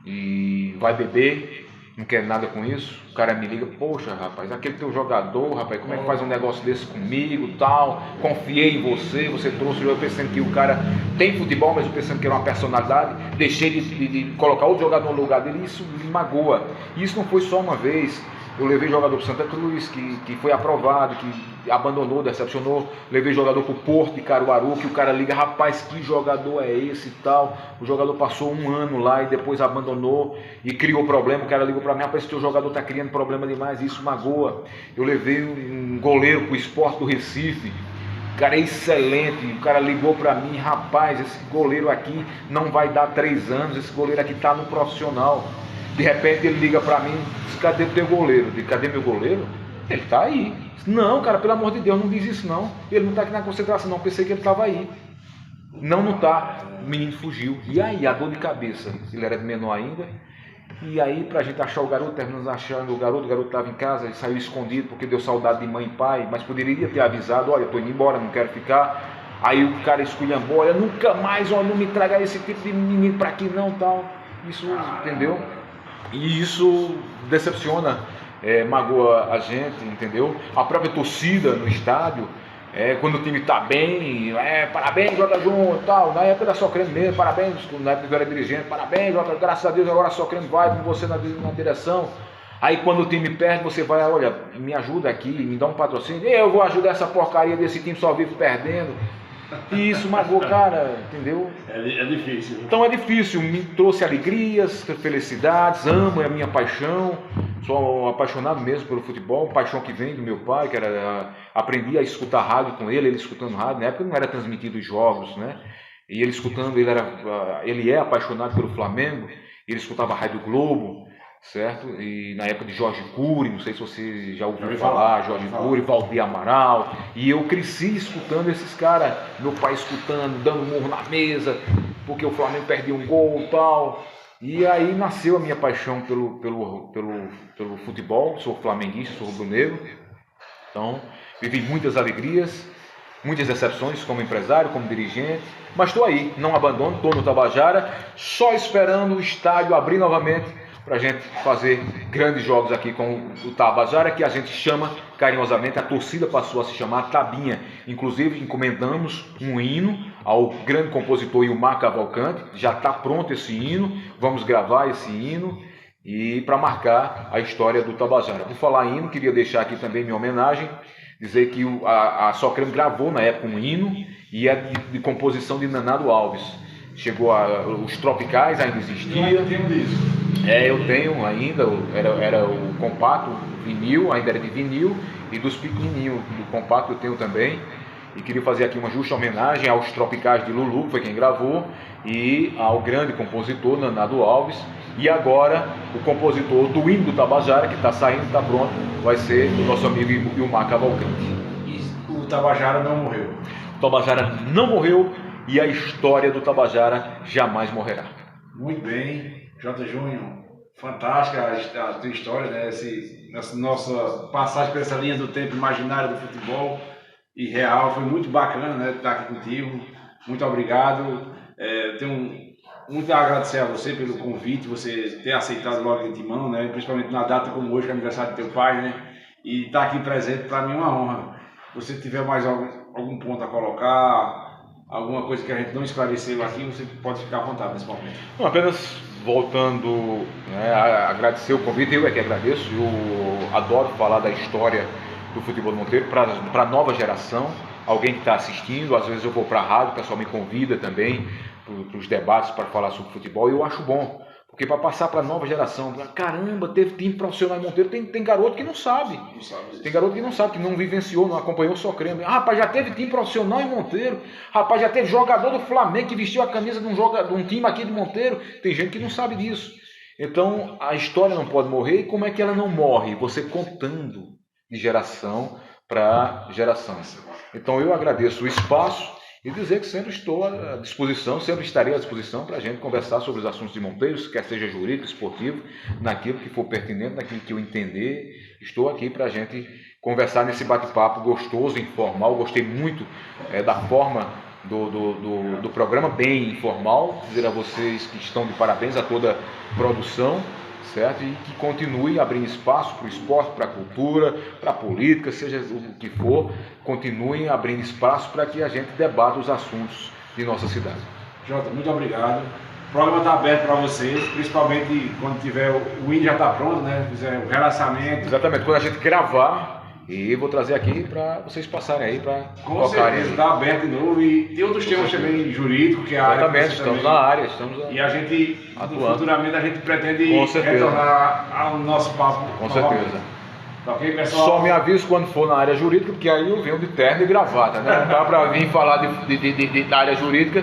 e vai beber, não quer nada com isso. O cara me liga, poxa rapaz, aquele teu jogador, rapaz, como é que faz um negócio desse comigo, tal, confiei em você, você trouxe, eu pensando que o cara tem futebol, mas eu pensando que era uma personalidade, deixei de colocar outro jogador no lugar dele, isso me magoa. E isso não foi só uma vez. Eu levei jogador para Santa Cruz, que foi aprovado, que abandonou, decepcionou. Levei jogador para o Porto de Caruaru, que o cara liga, rapaz, que jogador é esse e tal. O jogador passou 1 ano lá e depois abandonou e criou problema. O cara ligou para mim, rapaz, esse teu jogador está criando problema demais, isso magoa. Eu levei um goleiro para o Sport do Recife, cara é excelente, o cara ligou para mim, rapaz, esse goleiro aqui não vai dar 3 anos, esse goleiro aqui tá no profissional. De repente ele liga para mim, cadê o teu goleiro? Eu digo, cadê meu goleiro? Ele tá aí. Não, cara, pelo amor de Deus, não diz isso não. Ele não tá aqui na concentração não, pensei que ele tava aí. Não tá. O menino fugiu. E aí, a dor de cabeça, ele era menor ainda. E aí, pra gente achar o garoto, terminamos achando o garoto estava em casa, ele saiu escondido porque deu saudade de mãe e pai, mas poderia ter avisado, olha, tô indo embora, não quero ficar. Aí o cara esculhambou, olha, nunca mais, olha, não me traga esse tipo de menino pra aqui não, tal. Isso, entendeu? E isso decepciona, magoa a gente, entendeu? A própria torcida no estádio, quando o time tá bem, parabéns, Jota Júnior, tal, na época da Socremo mesmo, parabéns, na época que eu era dirigente, parabéns, Jota, graças a Deus agora a Socremo vai com você na direção. Aí quando o time perde, você vai, olha, me ajuda aqui, me dá um patrocínio, eu vou ajudar essa porcaria desse time só vive perdendo. E isso magoou, cara, entendeu? É difícil. Então é difícil, me trouxe alegrias, felicidades, amo, é a minha paixão, sou apaixonado mesmo pelo futebol, paixão que vem do meu pai, que era, aprendi a escutar rádio com ele escutando rádio, na época não era transmitido os jogos, né? E ele escutando, ele é apaixonado pelo Flamengo, ele escutava a Rádio Globo, certo? E na época de Jorge Cury, não sei se você já ouviu falar, Jorge Cury, Valdir Amaral, e eu cresci escutando esses caras, meu pai escutando, dando murro na mesa, porque o Flamengo perdia um gol e tal, e aí nasceu a minha paixão pelo futebol, sou flamenguista, sou rubro-negro, então vivi muitas alegrias, muitas decepções como empresário, como dirigente, mas estou aí, não abandono, estou no Tabajara, só esperando o estádio abrir novamente, para a gente fazer grandes jogos aqui com o Tabajara, que a gente chama carinhosamente, a torcida passou a se chamar Tabinha. Inclusive, encomendamos um hino ao grande compositor Ilmar Cavalcante, já está pronto esse hino, vamos gravar esse hino e para marcar a história do Tabajara. Por falar em hino, queria deixar aqui também minha homenagem, dizer que a Socremo gravou na época um hino e é de composição de Nanado Alves. Chegou os Tropicais, ainda existia. Eu tenho disso. Eu tenho ainda, era o compacto, vinil, ainda era de vinil, e dos pequenininhos do compacto eu tenho também. E queria fazer aqui uma justa homenagem aos Tropicais de Lulu, que foi quem gravou, e ao grande compositor Nanado Alves. E agora o compositor do hino do Tabajara, que está saindo, está pronto, vai ser o nosso amigo Ilmar Cavalcante. E o Tabajara não morreu. O Tabajara não morreu e a história do Tabajara jamais morrerá. Muito bem, Jota Júnior, fantástica a tua história, né? Essa nossa passagem por essa linha do tempo imaginário do futebol e real, foi muito bacana, né, estar aqui contigo. Muito obrigado. Tenho muito a agradecer a você pelo convite, você ter aceitado logo de antemão, né? Principalmente na data como hoje, que é aniversário do teu pai, né? E estar aqui presente para mim é uma honra. Se você tiver mais algum ponto a colocar, alguma coisa que a gente não esclareceu aqui, você pode ficar à vontade nesse momento. Não, apenas voltando, né, a agradecer o convite, eu é que agradeço, eu adoro falar da história do futebol do Monteiro para a nova geração, alguém que está assistindo, às vezes eu vou para a rádio, o pessoal me convida também para os debates para falar sobre futebol, e eu acho bom, porque para passar para a nova geração, caramba, teve time profissional em Monteiro, tem garoto que não sabe, tem garoto que não sabe, que não vivenciou, não acompanhou o Socremo. Rapaz, já teve time profissional em Monteiro, rapaz, já teve jogador do Flamengo que vestiu a camisa de um time aqui de Monteiro, tem gente que não sabe disso. Então a história não pode morrer, e como é que ela não morre? Você contando de geração para geração. Então eu agradeço o espaço e dizer que sempre estou à disposição, sempre estarei à disposição para a gente conversar sobre os assuntos de Monteiro, quer seja jurídico, esportivo, naquilo que for pertinente, naquilo que eu entender. Estou aqui para a gente conversar nesse bate-papo gostoso, informal. Gostei muito da forma do programa, bem informal. Dizer a vocês que estão de parabéns a toda a produção, certo? E que continue abrindo espaço para o esporte, para a cultura, para a política, seja o que for, continuem abrindo espaço para que a gente debata os assuntos de nossa cidade. Jota, muito obrigado. O programa está aberto para vocês, principalmente quando tiver o hino já está pronto, né? Fizer o relançamento. Exatamente, quando a gente gravar, e vou trazer aqui para vocês passarem aí para com certeza, está aberto de novo, e tem outros temas também jurídicos, que é a área. Exatamente, estamos na área, estamos e a gente, futuramente, a gente pretende retornar ao nosso papo. Com certeza. Tá ok, pessoal? Só me aviso quando for na área jurídica, porque aí eu venho de terno e gravata, né? Não dá pra vir falar da área jurídica.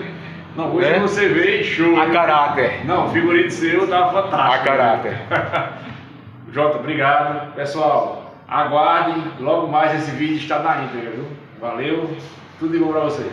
Não, hoje né? você veio, show. A caráter. Não, o figurino seu tá fantástico. A caráter. Né? Jota, obrigado. Pessoal, aguardem, logo mais esse vídeo está na íntegra, viu? Valeu, tudo de bom pra vocês.